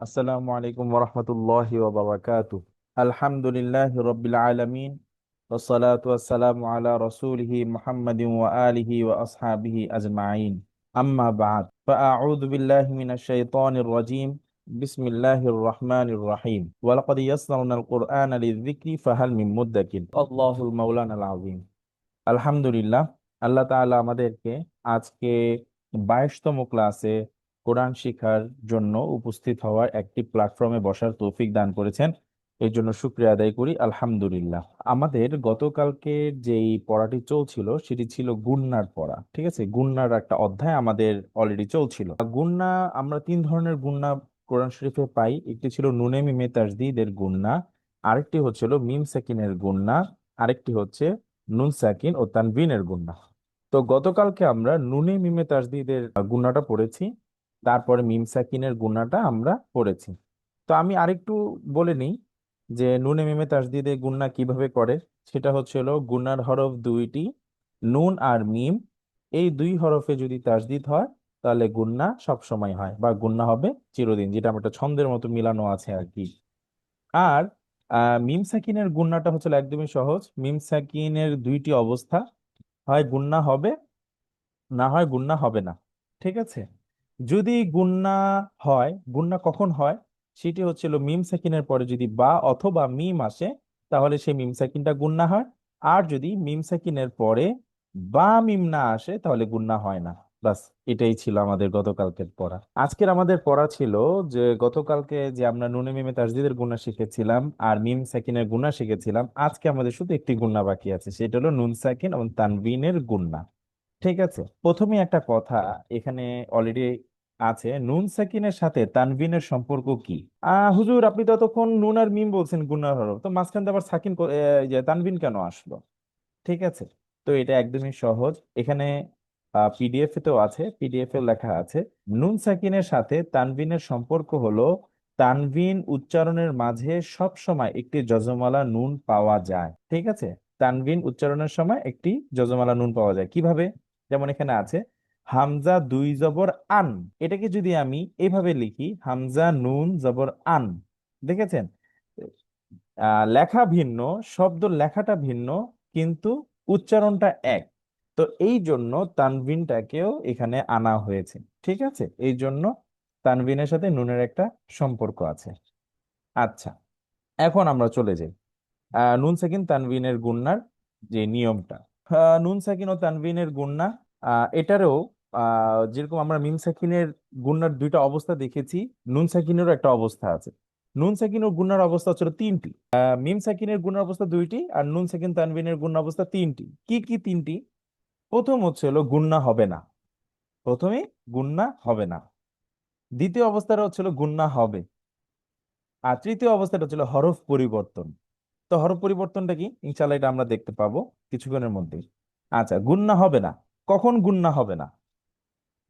আসসালামু আলাইকুম ওরহমতুল্লাহি ওয়াবারাকাতুহ। আলহামদুলিল্লাহি রাব্বিল আলামিন ওয়াসসালাতু ওয়াসসালামু আলা রাসূলিহি মুহাম্মাদিন ওয়া আলিহি ওয়া আসহাবিহি আজমাইন। আম্মা বা'দ, ফাআউযু বিল্লাহি মিনাশ শাইতানির রাজীম। বিসমিল্লাহির রহমানির রহিম। ওয়া লাকাদ ইয়াসসারনাল কুরআনা লিয-যিকরি ফাহাল মিন মুদ্দাকির। আল্লাহুল মাওলানাল আযীম। আলহামদুলিল্লাহ, আল্লাহ তাআলা আমাদেরকে আজকে 22তম ক্লাসে কোরআন শিখার জন্য উপস্থিত হওয়ার একটি প্ল্যাটফর্মে বসার তৌফিক দান করেছেন। এর জন্য শুকরিয়া আদায় করি, আলহামদুলিল্লাহ। আমাদের গতকালকে যেই পড়াটি চলছিল সেটি ছিল গুণনার পড়া। ঠিক আছে, গুণনার একটা অধ্যায় আমাদের অলরেডি চলছিল। গুণনা, আমরা তিন ধরনের গুণনা কোরআন শরীফে পাই। একটি ছিল নুনে মিমে তাসদীদের গুণনা, আরেকটি হচ্ছিল মিম সাকিনের গুণনা, আরেকটি হচ্ছে নুন সাকিন ও তানবিনের গুণনা। তো গতকালকে আমরা নুনে মিমে তাসদীদের গুণনাটা পড়েছি, তারপরে মিম সাকিনের গুণনাটা আমরা পড়েছি। তো আমি আরেকটু বলে নিই যে নুনে মিমে তাসদীদের গুণনা কিভাবে করে। সেটা হচ্ছে হলো, গুণনার হরফ দুইটি, নুন আর মিম। এই দুই হরফে যদি তাসদীদ হয় তাহলে গুণনা সব সময় হয়, বা গুণনা হবে চিরদিন, যেটা আমার একটা ছন্দের মতো মিলানো আছে আর কি। আর মিম সাকিনের গুণনাটা হচ্ছে একদমই সহজ। মিম সাকিনের দুইটি অবস্থা, হয় গুণনা হবে, না হয় গুণনা হবে না। ঠিক আছে, যদি গুণনা হয়, গুণনা কখন হয় সেটি হচ্ছিল মিম সাকিনের পরে যদি বা অথবা মিম আসে, তাহলে সেই মিম সাকিনটা গুণনা হয়। আর যদি মিম সাকিনের পরে বা মিম না আসে তাহলে গুণনা হয় না। বাস, এটাই ছিল আমাদের গতকালকের পড়া। আজকের আমাদের পড়া ছিল যে গতকালকে যে আমরা নুনে মিমে তাসদীদের গুণা শিখেছিলাম আর মিম সাকিনের গুণা শিখেছিলাম, আজকে আমাদের শুধু একটি গুণা বাকি আছে, সেটা হলো নুন সাকিন এবং তানবিনের গুণা। ঠিক আছে, প্রথমে একটা কথা এখানে অলরেডি আছে, নুন সাকিনের সাথে তানবিনের সম্পর্ক কি? হুজুর, আপনি ততক্ষণ নুন আর মিম বলছেন গুনার হরফ, তো মাঝখান দিয়ে আবার সাকিন যে তানবিন কেন আসলো? ঠিক আছে, তো এটা একদমই সহজ। এখানে পিডিএফ এতেও আছে, পিডিএফ এ লেখা আছে নুন সাকিনের সাথে তানবিনের সম্পর্ক হলো, তানবিন উচ্চারণের মাঝে সব সময় একটি যজমালা নুন পাওয়া যায়। ঠিক আছে, তানবিন উচ্চারণের সময় একটি যজমালা নুন পাওয়া যায় কিভাবে? যেমন এখানে আছে হামজা দুই জবর আন। এটাকে যদি আমি এভাবে লিখি, হামজা নুন জবর আন, দেখেছেন? লেখা ভিন্ন, শব্দ লেখাটা ভিন্ন, কিন্তু উচ্চারণটা এক। তো এই জন্য তানভিনটাকেও এখানে আনা হয়েছে। ঠিক আছে, এই জন্য তানভিনের সাথে নুনের একটা সম্পর্ক আছে। আচ্ছা, এখন আমরা চলে যাই নুন সাকিন তানভিনের গুণনার যে নিয়মটা। নুন সাকিন ও তানভিনের গুণনা, এটারও যেরকম আমরা মিম সাকিনের গুণনার দুইটা অবস্থা দেখেছি, নুন সাকিনেরও একটা অবস্থা আছে। নুন সাকিন ও গুণনার অবস্থা হচ্ছে তিনটি। মিম সাকিনের গুণের অবস্থা দুইটি, আর নুন সাকিন তানবিনের গুণ অবস্থা তিনটি। কি কি তিনটি? প্রথম হচ্ছে হলো গুণনা হবে না, প্রথমে গুণনা হবে না। দ্বিতীয় অবস্থাটা হচ্ছে হলো গুণনা হবে। আর তৃতীয় অবস্থাটা হচ্ছিল হরফ পরিবর্তন। তো হরফ পরিবর্তনটা কি, ইনশাল্লাহ এটা আমরা দেখতে পাবো কিছুক্ষণের মধ্যেই। আচ্ছা, গুণনা হবে না, কখন গুণনা হবে না?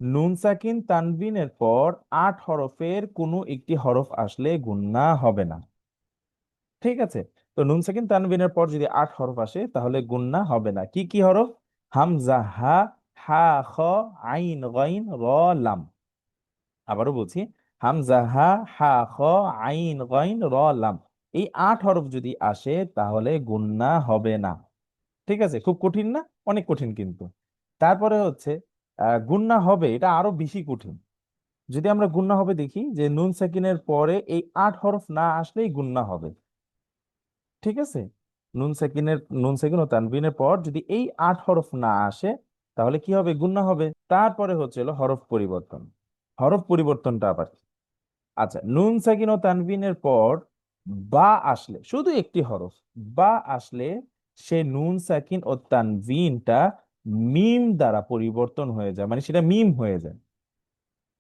নুন সাকিন তানবিনের পর 8 হরফের কোনো একটি হরফ আসলে গুণনা হবে না। ঠিক আছে, তো নুন সাকিন তানবিনের পর যদি 8 হরফ আসে তাহলে গুণনা হবে না। কি কি হরফ? হামজা, হা, হা, খ, আইন, গাইন, র, লাম। আবারও বলছি, হামজা, হা, হা, খ, আইন, গাইন, র, লাম। এই 8 হরফ যদি আসে তাহলে গুণনা হবে না। ঠিক আছে, খুব কঠিন না? অনেক কঠিন কিন্তু। তারপরে হচ্ছে গুণনা হবে, এটা আরো বেশি কঠিন। যদি আমরা গুণনা হবে দেখি, যে নুন সাকিনের পরে এই 8 হরফ না আসলেই গুণনা হবে। ঠিক আছে, নুন সাকিন ও তানবিনের পর যদি এই 8 হরফ না আসে তাহলে কি হবে? গুণনা হবে। তারপরে হচ্ছে হলো হরফ পরিবর্তন। হরফ পরিবর্তনটা আবার কি? আচ্ছা, নুন সাকিন ও তানবিনের পর বা আসলে, শুধু একটি হরফ বা আসলে, সে নুন সাকিন ও তানবিনটা মিম দ্বারা পরিবর্তন হয়ে যায়, মানে সেটা মিম হয়ে যায়।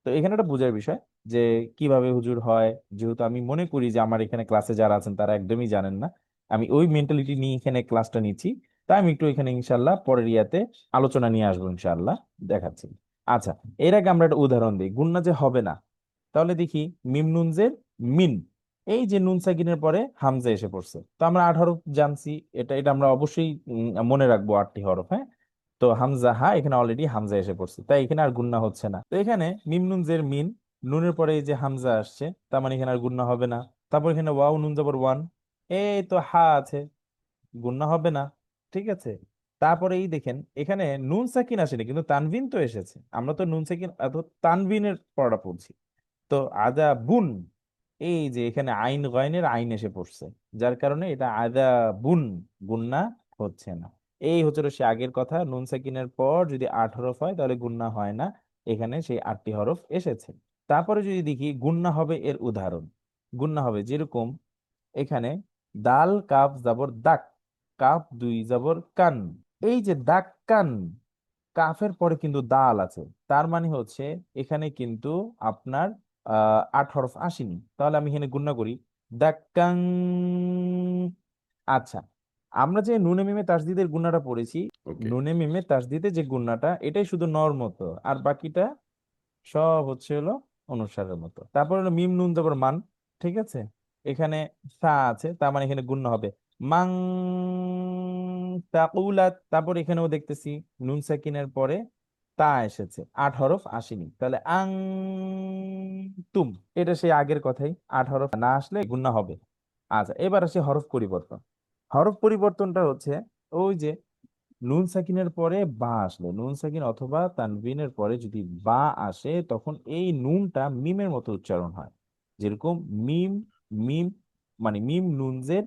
তো এখানে একটা বোঝার বিষয় যে কিভাবে হুজুর হয়, যেহেতু আমি মনে করি যে আমার এখানে ক্লাসে যারা আছেন তারা একদমই জানেন না, আমি ওই মেন্টালিটি নিয়ে এখানে ক্লাসটা নিচ্ছি। তাই আমি একটু এখানে ইনশাল্লাহ পরের ইয়াতে আলোচনা নিয়ে আসবো, ইনশাল্লাহ দেখাচ্ছি। আচ্ছা, এর আগে আমরা একটা উদাহরণ দিই, গুণনা যে হবে না, তাহলে দেখি মিম নুন জের মিন। এই যে নুন সাকিনের পরে হামজা এসে পড়ছে, তো আমরা 8 হরফ জানছি, এটা এটা আমরা অবশ্যই মনে রাখবো 8টি হরফ। হ্যাঁ, তো হামজা, হা, এখানে অলরেডি হামজা এসে পড়ছে, তাই এখানে আর গুণনা হচ্ছে না। তো এখানে মিম নুন জের মিন, নুনের পরে এই যে হামজা আসছে, তার মানে এখানে আর গুণনা হবে না। তারপর এখানে ওয়াও নুন জবর ওয়ান, এই তো হা আছে, গুণনা হবে না। ঠিক আছে। তারপরে এই দেখেন এখানে নুন সাকিন আসেনি, কিন্তু তানভিন তো এসেছে। আমরা তো নুন সাকিন তানভিনের পড়া পড়ছি। তো আদা বুন, এই যে এখানে আইন গয়নের আইন এসে পড়ছে, যার কারণে এটা আদা বুন, গুন্না হচ্ছে না। এই হচ্ছে সে আগের কথা, নুন সাকিনের পর যদি 8 হরফ হয় তাহলে গুন্না হয় না। এখানে সেই 8টি হরফ এসেছে। তারপরে যদি দেখি গুন্না হবে এর উদাহরণ, গুন্না হবে যেরকম এখানে দাল কাফ জাবর দাক, কাফ দুই জাবর কান, এই যে দাক কান, কাফের পরে কিন্তু দাল আছে, তার মানে হচ্ছে এখানে কিন্তু আপনার 8 হরফ আসেনি। তাহলে আমি এখানে গুণনা করি দাক্কাং। আচ্ছা, আমরা যে নুনে মিমে তাসদিদের গুণাটা পড়েছি, ওকে। নুনে মিমে তাসদিদে যে গুণাটা এটাই শুধু নর মতো, আর বাকিটা সব হচ্ছে হলো অনুসারের মতো। তারপর হলো মিম নুন তারপর মান। ঠিক আছে। এখানে সা আছে, তার মানে এখানে গুণ হবে মাং তাকুলাত। তারপর এখানেও দেখতেছি নুন সাকিনের পরে তা এসেছে, 8 হরফ আসেনি, তাহলে আং তুম। এটা সেই আগের কথাই, 8 হরফ না আসলে গুণনা হবে। আচ্ছা, এবার আসে হরফ পরিবর্তন। হরফ পরিবর্তনটা হচ্ছে ওই যে নুন সাকিনের পরে বা আসলে, নুন সাকিন অথবা তানবিনের পরে যদি বা আসে, তখন এই নুনটা মিমের মতো উচ্চারণ হয়। যেরকম মিম, মিম, মানে মিম নুন জের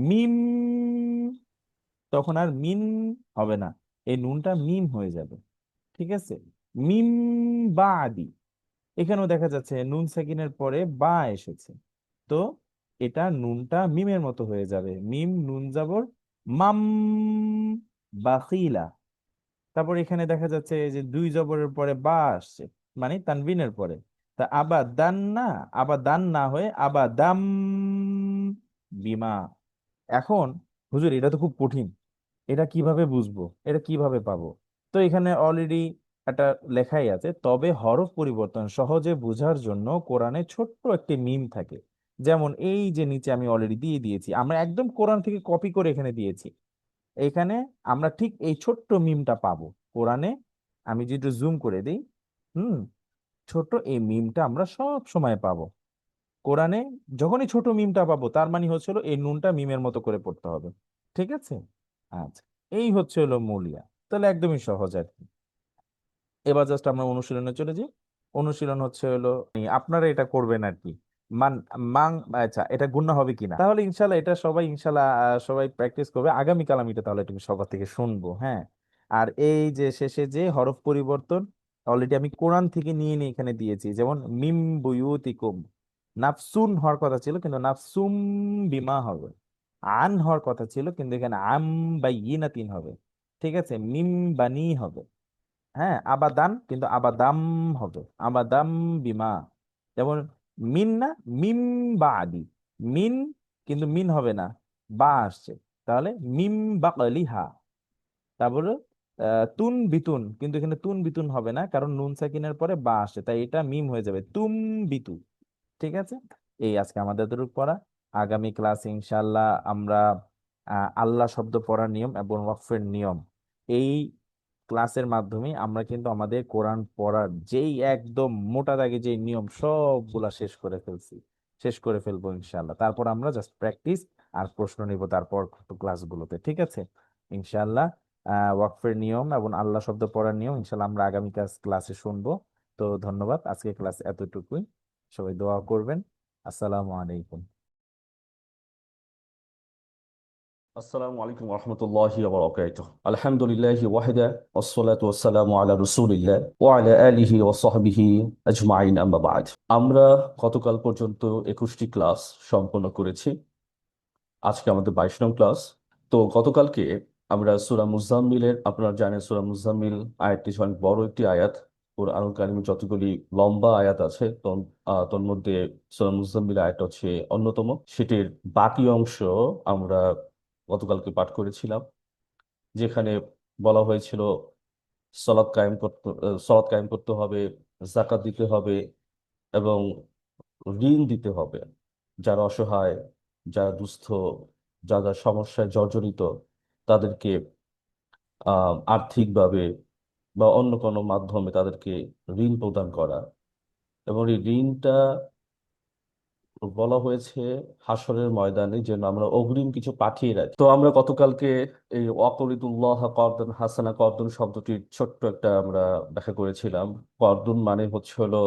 মিম, তখন আর মিন হবে না, এই নুনটা মিম হয়ে যাবে। ঠিক আছে। মিম বা আদি, এখানেও দেখা যাচ্ছে নুন সাকিনের পরে বা এসেছে, তো এটা নুনটা মিমের মতো হয়ে যাবে, মিম নুন জাবর মাম, বাখিলা। তারপর এখানে দেখা যাচ্ছে এই যে দুই জবরের পরে বা আসছে, মানে তানবিনের পরে, তা আবা দান না, আবা দান না হয়ে আবা দাম বিমা। এখন হুজুর এটা তো খুব কঠিন, এটা কিভাবে বুঝবো, এটা কিভাবে পাবো? তো এখানে অলরেডি একটা লেখাই আছে, তবে হরফ পরিবর্তন সহজে বোঝার জন্য কোরআনে ছোট্ট একটি মিম থাকে। যেমন এই যে নিচে আমি অলরেডি দিয়ে দিয়েছি, আমরা একদম কোরআন থেকে কপি করে এখানে দিয়েছি। এখানে আমরা ঠিক এই ছোট্ট মিমটা পাবো কোরআনে। আমি যদি জুম করে দিই, হুম, ছোট এই মিমটা আমরা সব সময় পাবো কোরআনে। যখনই ছোট মিমটা পাবো, তার মানে হচ্ছে এই নুনটা মিমের মতো করে পড়তে হবে। ঠিক আছে। আচ্ছা, এই হচ্ছে হলো মূলিয়া। তাহলে একদমই সহজ আর কি। এবার জাস্ট আমরা অনুশীলনে চলে যাই। অনুশীলন হচ্ছে হলো আপনারা এটা করবেন আর কি। মান, মাং, আচ্ছা এটা গুণনা হবে কিনা, তাহলে ইনশাল্লাহ এটা সবাই ইনশাল্লাহ সবাই প্র্যাকটিস করবে। আগামীকাল আমি এটা তাহলে একটু সবার থেকে শুনবো, হ্যাঁ। আর এই যে শেষে যে হরফ পরিবর্তন, অলরেডি আমি কোরআন থেকে নিয়ে নিয়ে এখানে দিয়েছি। যেমন মিম বুয়ুতিকুম, নাফসুন হওয়ার কথা ছিল কিন্তু নাফসুম বিমা হবে। আন হওয়ার কথা ছিল কিন্তু এখানে আম বাইয়িনাতিন হবে। ঠিক আছে। মিম বানি হবে। হ্যাঁ, আবাদান কিন্তু আবাদাম হবে, আবাদাম বিমা। যেমন মিন না, মিম বা আদি, মিন কিন্তু মিন হবে না, বা আসছে, তাহলে মিম বাকলিহা। তারপরে তুন বিতুন, কিন্তু এখানে তুন বিতুন হবে না, কারণ নুন সাকিনের পরে বা আসছে, তাই এটা মিম হয়ে যাবে তুম বিতু। ঠিক আছে। এই আজকে আমাদের এতটুকু পড়া। আগামী ক্লাসে ইনশাল্লাহ আমরা আল্লাহ শব্দ পড়ার নিয়ম এবং ওয়াকফের নিয়ম, এই ক্লাসের মাধ্যমে আমরা কিন্তু আমাদের কোরআন পড়ার যেই একদম মোটা দাগে যে নিয়ম সবগুলা শেষ করে ফেলছি, শেষ করে ফেলবো ইনশাল্লাহ। তারপর আমরা জাস্ট প্র্যাকটিস আর প্রশ্ন নিব তারপর ক্লাসগুলোতে। ঠিক আছে। ইনশাল্লাহ ওয়াকফের নিয়ম এবং আল্লাহ শব্দ পড়ার নিয়ম ইনশাল্লাহ আমরা আগামী ক্লাসে শুনবো। তো ধন্যবাদ, আজকে ক্লাস এতটুকুই। সবাই দোয়া করবেন। আসসালামু আলাইকুম। আসসালামু আলাইকুম রহমতুল্লাহি ওয়া বারাকাতুহু। আলহামদুলিল্লাহি ওয়াহদা ওয়াসসালাতু ওয়াসসালামু আলা রাসূলিল্লাহ ওয়া আলা আলিহি ওয়া সাহবিহি আজমাইন, আম্মা বা'দ। আমরা গতকাল পর্যন্ত 21টি ক্লাস সম্পন্ন করেছি। আজকে আমাদের 22 নং ক্লাস। তো গতকালকে আমরা সূরা মুজাম্মিলের, আপনারা জানেন সূরা মুজাম্মিল আয়াতটি অনেক বড় একটি আয়াত। কুরআনুল কারীমে যতগুলি লম্বা আয়াত আছে তন্মধ্যে সূরা মুজাম্মিল আয়াতটা হচ্ছে অন্যতম। সেটির বাকি অংশ আমরা গতকালকে পাঠ করেছিলাম, যেখানে বলা হয়েছিল সলাত কায়েম করতে হবে, যাকাত দিতে হবে এবং ঋণ দিতে হবে। যারা অসহায়, যারা দুস্থ, যারা সমস্যায় জর্জরিত, তাদেরকে আর্থিকভাবে বা অন্য কোনো মাধ্যমে তাদেরকে ঋণ প্রদান করা। এবং এই ঋণটা বলা হয়েছে হাসরের ময়দানে যেন আমরা অগ্রিম কিছু পাঠিয়ে রাখি। তো আমরা গতকালকে এই অকরিদুল্লাহ কর্দন হাসানা কর্দন শব্দটির ছোট্ট একটা আমরা ব্যাখ্যা করেছিলাম। কর্দন মানে হচ্ছে হলো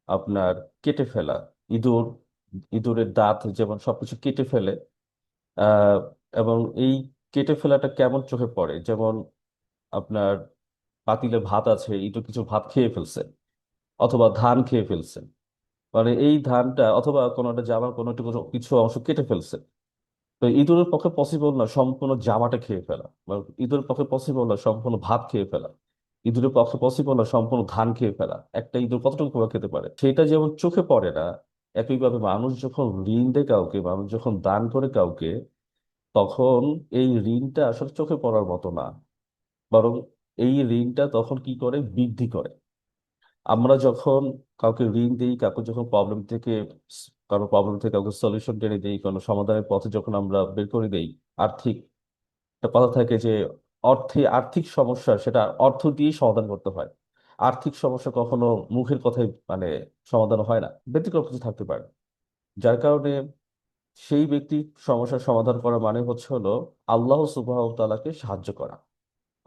আপনার কেটে ফেলা। ইঁদুর, ইঁদুরের দাঁত যেমন সবকিছু কেটে ফেলে, আহ এবং এই কেটে ফেলাটা কেমন চোখে পড়ে, যেমন আপনার পাতিলে ভাত আছে, ইঁদুর কিছু ভাত খেয়ে ফেলছে, অথবা ধান খেয়ে ফেলছে, মানে এই ধানটা অথবা কোনো একটা জামার কোনো একটা কিছু অংশ কেটে ফেলছে। তো ইঁদুরের পক্ষে পসিবল না সম্পূর্ণ জামাটা খেয়ে ফেলা, বা ইঁদুরের পক্ষে পসিবল না সম্পূর্ণ ভাত খেয়ে ফেলা, ইঁদুরের পক্ষে পসিবল না সম্পূর্ণ ধান খেয়ে ফেলা। একটা ইঁদুর কতটুকু খাবার খেতে পারে সেটা যেমন চোখে পড়ে না, একইভাবে মানুষ যখন ঋণ দেয় কাউকে, মানুষ যখন দান করে কাউকে, তখন এই ঋণটা আসলে চোখে পড়ার মতো না, বরং এই ঋণটা তখন কি করে, বৃদ্ধি করে। আমরা যখন কাউকে ঋণ দিই, কাউকে যখন প্রবলেম থেকে, কারো প্রবলেম থেকে কাউকে সলিউশন টেনে দিই, কোনো সমাধানের পথে যখন আমরা বের করে দেই, আর্থিক একটা কথা থাকে যে আর্থিক সমস্যা সেটা অর্থ দিয়েই সমাধান করতে হয়। আর্থিক সমস্যা কখনো মুখের কথায় মানে সমাধান হয় না, ব্যতিক্রম কিছু থাকতে পারে। যার কারণে সেই ব্যক্তি সমস্যার সমাধান করা মানে হচ্ছে হলো আল্লাহ সুবহানাহু ওয়া তাআলাকে সাহায্য করা।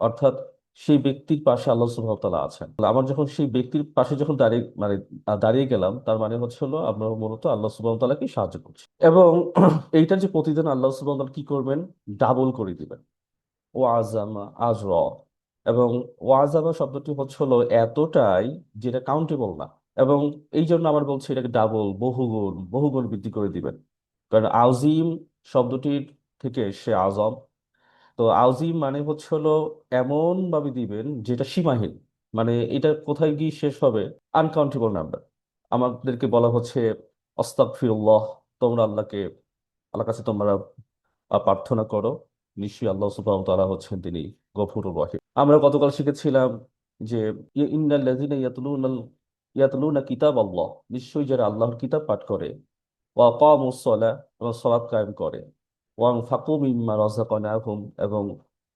অর্থাৎ সেই ব্যক্তির পাশে আল্লাহ সুবহানাহু ওয়া তাআলা আছেন। আমার যখন সেই ব্যক্তির পাশে যখন দাঁড়িয়ে মানে দাঁড়িয়ে গেলাম, তার মানে হচ্ছে হলো আমরা মূলত আল্লাহ সুবহানাহু ওয়া তাআলাকে সাহায্য করছি। এবং এইটার যে প্রতিদান আল্লাহ সুবহানাহু ওয়া তাআলা কি করবেন, ডাবল করে দিবেন। ও আজামা আজর, এবং ওয়াজামা শব্দটি হচ্ছে হলো এতটাই যেটা কাউন্টেবল না। এবং এই জন্য আমার বলছি এটাকে ডাবল, বহুগুণ বহুগুণ বৃদ্ধি করে দিবেন। কারণ আউজিম শব্দটির থেকে সে আজম। তো আউজিম মানে হচ্ছে হলো এমন ভাবে দিবেন যেটা সীমাহীন, মানে এটা কোথায় গিয়ে শেষ হবে, আনকাউন্টেবল নাম্বার। আমাদেরকে বলা হচ্ছে আস্তাগফিরুল্লাহ, তোমরা আল্লাহর কাছে তোমরা প্রার্থনা করো, নিশ্চয়ই আল্লাহ সুবহানাহু ওয়া তাআলা হচ্ছেন তিনি গফুরুর রহিম। আমরা গতকাল শিখেছিলাম যে ইন্নাল্লাযীনা ইয়াতলুনা কিতাব আল্লাহ, নিশ্চয়ই যারা আল্লাহর কিতাব পাঠ করে, ওয়া আকামুস সালাহ, এবং সালাত কায়েম করে, ওয়া আনফাকু মিম্মা রাযাকনাহুম, এবং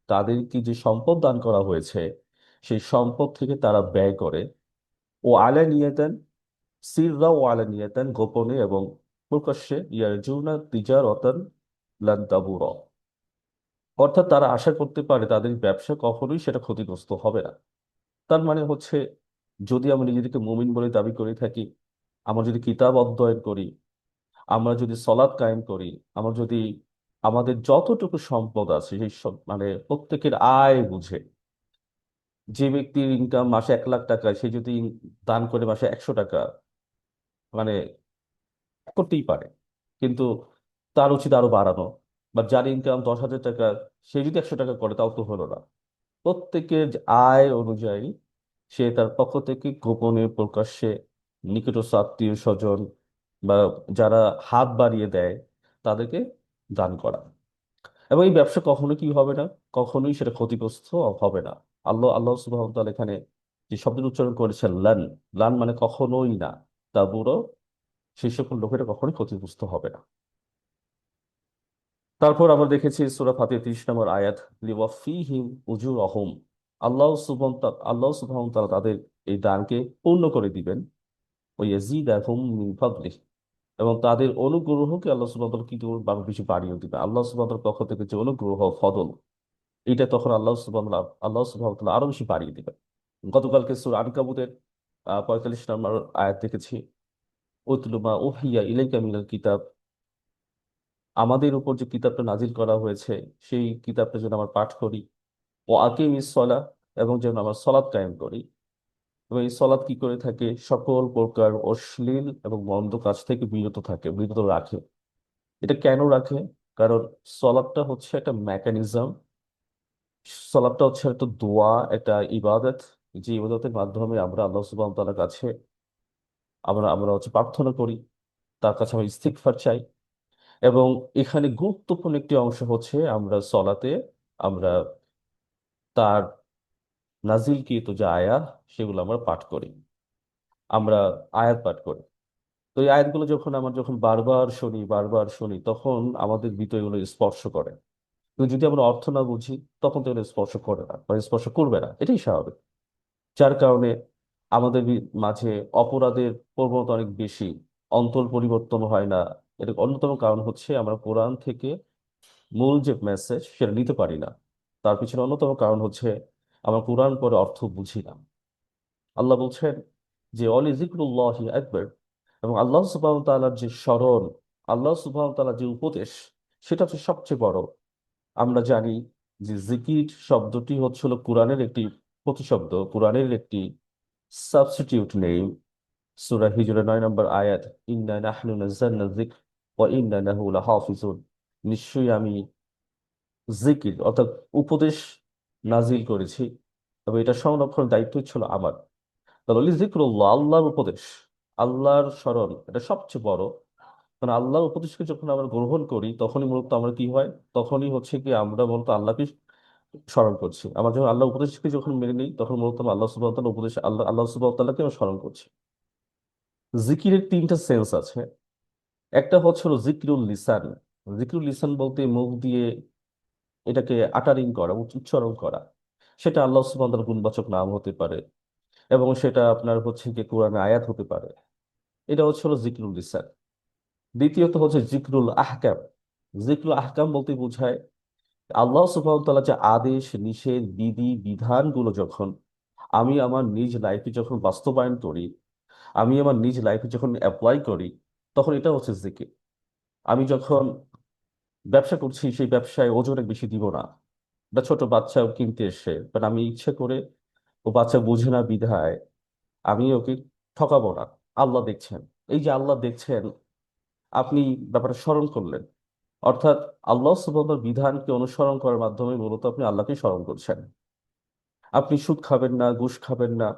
তাদেরকে যে সম্পদ দান করা হয়েছে সেই সম্পদ থেকে তারা ব্যয় করে, ও আলানিয়াতান, সিররা ও আলানিয়াতান, গোপনে এবং প্রকাশ্যে, ইয়ারজুনা তিজারাতান লান তাবুরা, অর্থাৎ তারা আশা করতে পারে তাদের ব্যবসা কখনোই সেটা ক্ষতিগ্রস্ত হবে না। তার মানে হচ্ছে যদি আমরা নিজেদেরকে মুমিন বলে দাবি করে থাকি, আমরা যদি কিতাব অধ্যয়ন করি, আমরা যদি সলাৎ কায়েম করি, আমরা যদি আমাদের যতটুকু সম্পদ আছে সেই সব মানে প্রত্যেকের আয় বুঝে, যে ব্যক্তির ইনকাম মাসে 1 লাখ টাকা, সে যদি দান করে মাসে 100 টাকা, মানে করতেই পারে, কিন্তু তার উচিত আরো বাড়ানো। বা যার ইনকাম 10,000 টাকা, সে যদি 100 টাকা করে তাও তো হলো না। প্রত্যেকের আয় অনুযায়ী সে তার পক্ষ থেকে গোপনে প্রকাশ্যে, নিকটস্থ আত্মীয় স্বজন বা যারা হাত বাড়িয়ে দেয় তাদেরকে দান করা। এবং এই ব্যবসা কখনো কি হবে না, কখনোই সেটা ক্ষতিগ্রস্ত হবে না। আল্লাহ সুবহানাহু ওয়া তাআলা এখানে যে শব্দের উচ্চারণ করেছেন লান, লান মানে কখনোই না, তা বুড়ো, সেই সকল লোকেরা কখনোই ক্ষতিগ্রস্ত হবে না। তারপর আমরা দেখেছি সূরা ফাতিহা 30 নম্বর আয়াত, লিওয়াফিহিম উজুরহুম, আল্লাহ সুবহানাহু ওয়া তাআলা তাদের এই দানকে পূর্ণ করে দিবেন, ওই ইয়াজিদাহুম মিন ফাদলিহি, এবং তাদের অনুগ্রহকে আল্লাহ সুবহানাহু ওয়া তাআলা কি করবেন, আরো বেশি বাড়িয়ে দিবেন। আল্লাহ সুবহানাহু ওয়া তাআলার পক্ষ থেকে যে অনুগ্রহ ফদল, এটা তখন আল্লাহ সুবহানাহু ওয়া তাআলা আরো বেশি বাড়িয়ে দিবেন। গতকালকে সূরা আনকাবুতের 45 নম্বর আয়াত দেখেছি, উতলু মা উহিয়া ইলাইকা মিনাল কিতাব, আমাদের উপর যে কিতাবটা নাজিল করা হয়েছে সেই কিতাবটা যেন আমরা পাঠ করি, ও আকিমিস সলাহ, এবং যেন আমরা সলাৎ কায়েম করি। এবং এই সলাৎ কি করে থাকে, সকল প্রকার অশ্লীল এবং মন্দ কাজ থেকে বিরত রাখে। এটা কেন রাখে? কারণ সলাৎটা হচ্ছে একটা মেকানিজম, সলাৎটা হচ্ছে একটা দোয়া, একটা ইবাদত, যে ইবাদতের মাধ্যমে আমরা আল্লাহ সুবহানাহু ওয়া তাআলার কাছে আমরা আমরা হচ্ছে প্রার্থনা করি, তার কাছে আমরা ইস্তিগফার চাই। এবং এখানে গুরুত্বপূর্ণ একটি অংশ হচ্ছে আমরা সলাতে আমরা তার নাজিলকৃত যে আয়াত সেগুলো আমরা পাঠ করি, আমরা আয়াত পাঠ করি। তো এই আয়াতগুলো যখন বারবার শুনি তখন আমাদের ভিতরে এগুলো স্পর্শ করে। কিন্তু যদি আমরা অর্থ না বুঝি তখন তো এগুলো স্পর্শ করে না বা স্পর্শ করবে না, এটাই স্বাভাবিক। যার কারণে আমাদের মাঝে অপরাধের প্রবণতা অনেক বেশি, অন্তর পরিবর্তন হয় না। এর অন্যতম কারণ হচ্ছে আমরা কোরআন থেকে মূল যে মেসেজ সেটা নিতে পারি না। তার পিছনে অন্যতম কারণ হচ্ছে আমরা কোরআন পড়ে অর্থ বুঝি না। আল্লাহ বলছেন যে অলি জিক্রুল্লাহি আকবার, এবং আল্লাহ সুবহানাহু ওয়া তাআলার যে স্মরণ, আল্লাহ সুবহানাহু ওয়া তাআলার যে উপদেশ, সেটা হচ্ছে সবচেয়ে বড়। আমরা জানি যে জিকির শব্দটি হচ্ছিল কোরআনের একটি প্রতিশব্দ, কোরআনের একটি সাবস্টিটিউট নেম। সূরা হিজরের 9 নম্বর আয়াত, ইন্না নাহনু নাযালনা যিকর ওয়া ইন্না লাহু লাহাফিজুন, নিশ্চয়ই আমি জিকির অর্থাৎ উপদেশ নাজিল করেছি এবং এটা সংরক্ষণের দায়িত্ব ছিল আমার। তাহলে জিক্রুল্লাহ, আল্লাহর উপদেশ, আল্লাহর স্মরণ, এটা সবচেয়ে বড়। কারণ আল্লাহর উপদেশকে যখন আমরা গ্রহণ করি তখনই মূলত আমরা কি হয়, তখনই হচ্ছে কি আমরা মূলত আল্লাহকে স্মরণ করছি। আমরা যখন আল্লাহ উপদেশকে যখন মেনে নিই তখন মূলত আমরা আল্লাহ সুবহানাহু ওয়া তাআলার উপদেশ, আল্লাহ সুবহানাহু ওয়া তাআলাকে আমরা স্মরণ করছি। জিকিরের তিনটা সেন্স আছে। একটা হচ্ছে হলো জিক্রুল লিসান। জিক্রুল লিসান বলতে মুখ দিয়ে এটাকে আটারিং করা, উচ্চারণ করা। সেটা আল্লাহ সুবহানাহু ওয়া তাআলার গুণবাচক নাম হতে পারে, এবং সেটা আপনার হচ্ছে কি কোরআনে আয়াত হতে পারে। এটা হচ্ছে হলো জিক্রুল লিসান। দ্বিতীয়ত হচ্ছে জিক্রুল আহকাম। জিক্রুল আহকাম বলতে বোঝায় আল্লাহ সুবহানাহু ওয়া তাআলা যে আদেশ নিষেধ বিধি বিধানগুলো যখন আমি আমার নিজ লাইফে যখন বাস্তবায়ন করি, আমি আমার নিজ লাইফে যখন অ্যাপ্লাই করি, তখন এটা হচ্ছে জিকির। আমি যখন ব্যবসা করছি, সেই ব্যবসায় ওজনে বেশি দিব না। একটা ছোট বাচ্চা কিনতে এসে, বাট আমি ইচ্ছে করে, ও বাচ্চা বুঝে না বিধায় আমি ওকে ঠকাবো না। আল্লাহ দেখছেন। এই যে আল্লাহ দেখছেন, আপনি ব্যাপারটা স্মরণ করলেন, অর্থাৎ আল্লাহ সুবহানাহু ওয়া তাআলার বিধানকে অনুসরণ করার মাধ্যমে মূলত আপনি আল্লাহকে স্মরণ করছেন। আপনি সুদ খাবেন না, ঘুষ খাবেন না,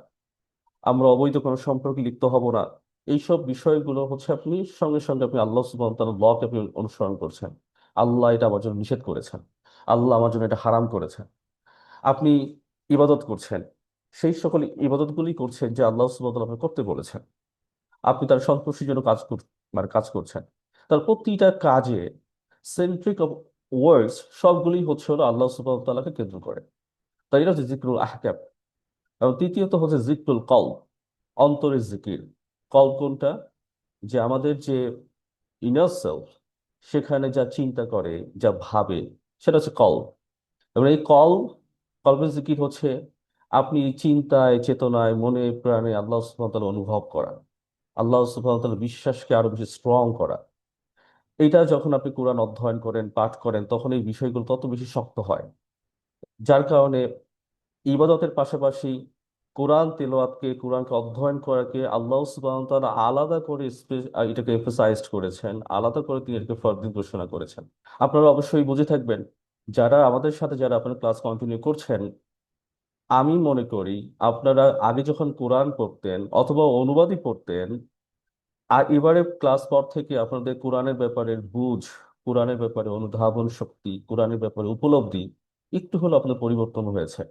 আমরা অবৈধ কোনো সম্পর্কে লিপ্ত হব না। এইসব বিষয়গুলো হচ্ছে আপনি সঙ্গে সঙ্গে আপনি আল্লাহ সুবহানাহু ওয়া তাআলার লকে আপনি অনুসরণ করছেন। আল্লাহ এটা আমার জন্য নিষেধ করেছেন, আল্লাহ আমার জন্য এটা হারাম করেছেন। আপনি ইবাদত করছেন, সেই সকল ইবাদতগুলি করছেন যে আল্লাহ সুবহানাহু ওয়া তাআলা আপনাকে করতে বলেছেন। আপনি তার সন্তুষ্টির জন্য মানে কাজ করছেন। তার প্রতিটা কাজে সেন্ট্রিক অফ ওয়ার্ডস সবগুলি হচ্ছে হলো আল্লাহ সুবহানাহু ওয়া তাআলাকে কেন্দ্র করে। তাই এটা হচ্ছে জিক্রুল আহকাম। এবং তৃতীয়ত হচ্ছে জিক্রুল কলব, অন্তরের জিকির। কলব কোনটা? যে আমাদের যে ইনার সেলফ, সেখানে যা চিন্তা করে, যা ভাবে, সেটা হচ্ছে কলব। এবং এই কলবের জিকির হচ্ছে আপনি চিন্তায় চেতনায় মনে প্রাণে আল্লাহ সুবহানাহু ওয়া তাআলা অনুভব করা, আল্লাহ সুবহানাহু ওয়া তাআলার বিশ্বাসকে আরো বেশি স্ট্রং করা। এটা যখন আপনি কোরআন অধ্যয়ন করেন, পাঠ করেন, তখন এই বিষয়গুলো তত বেশি শক্ত হয়। যার কারণে ইবাদতের পাশাপাশি কোরআন তেলাওয়াতকে, কোরআনকে অধ্যয়ন করাকে আল্লাহ সুবহানাহু ওয়া তাআলা আলাদা করে এটাকে এমফাসাইজড করেছেন, আলাদা করে তিনি এটাকে ফরদিন ঘোষণা করেছেন। আপনারা অবশ্যই বুঝে থাকবেন, যারা আমাদের সাথে যারা আপনারা ক্লাস কন্টিনিউ করছেন, আমি মনে করি আপনারা আগে যখন কোরআন পড়তেন অথবা অনুবাদই পড়তেন, আর এবারে ক্লাস পর থেকে আপনাদের কোরআনের ব্যাপারে বুঝ, কোরআনের ব্যাপারে অনুধাবন শক্তি, কোরআনের ব্যাপারে উপলব্ধি একটু হলো আপনার পরিবর্তন হয়েছে।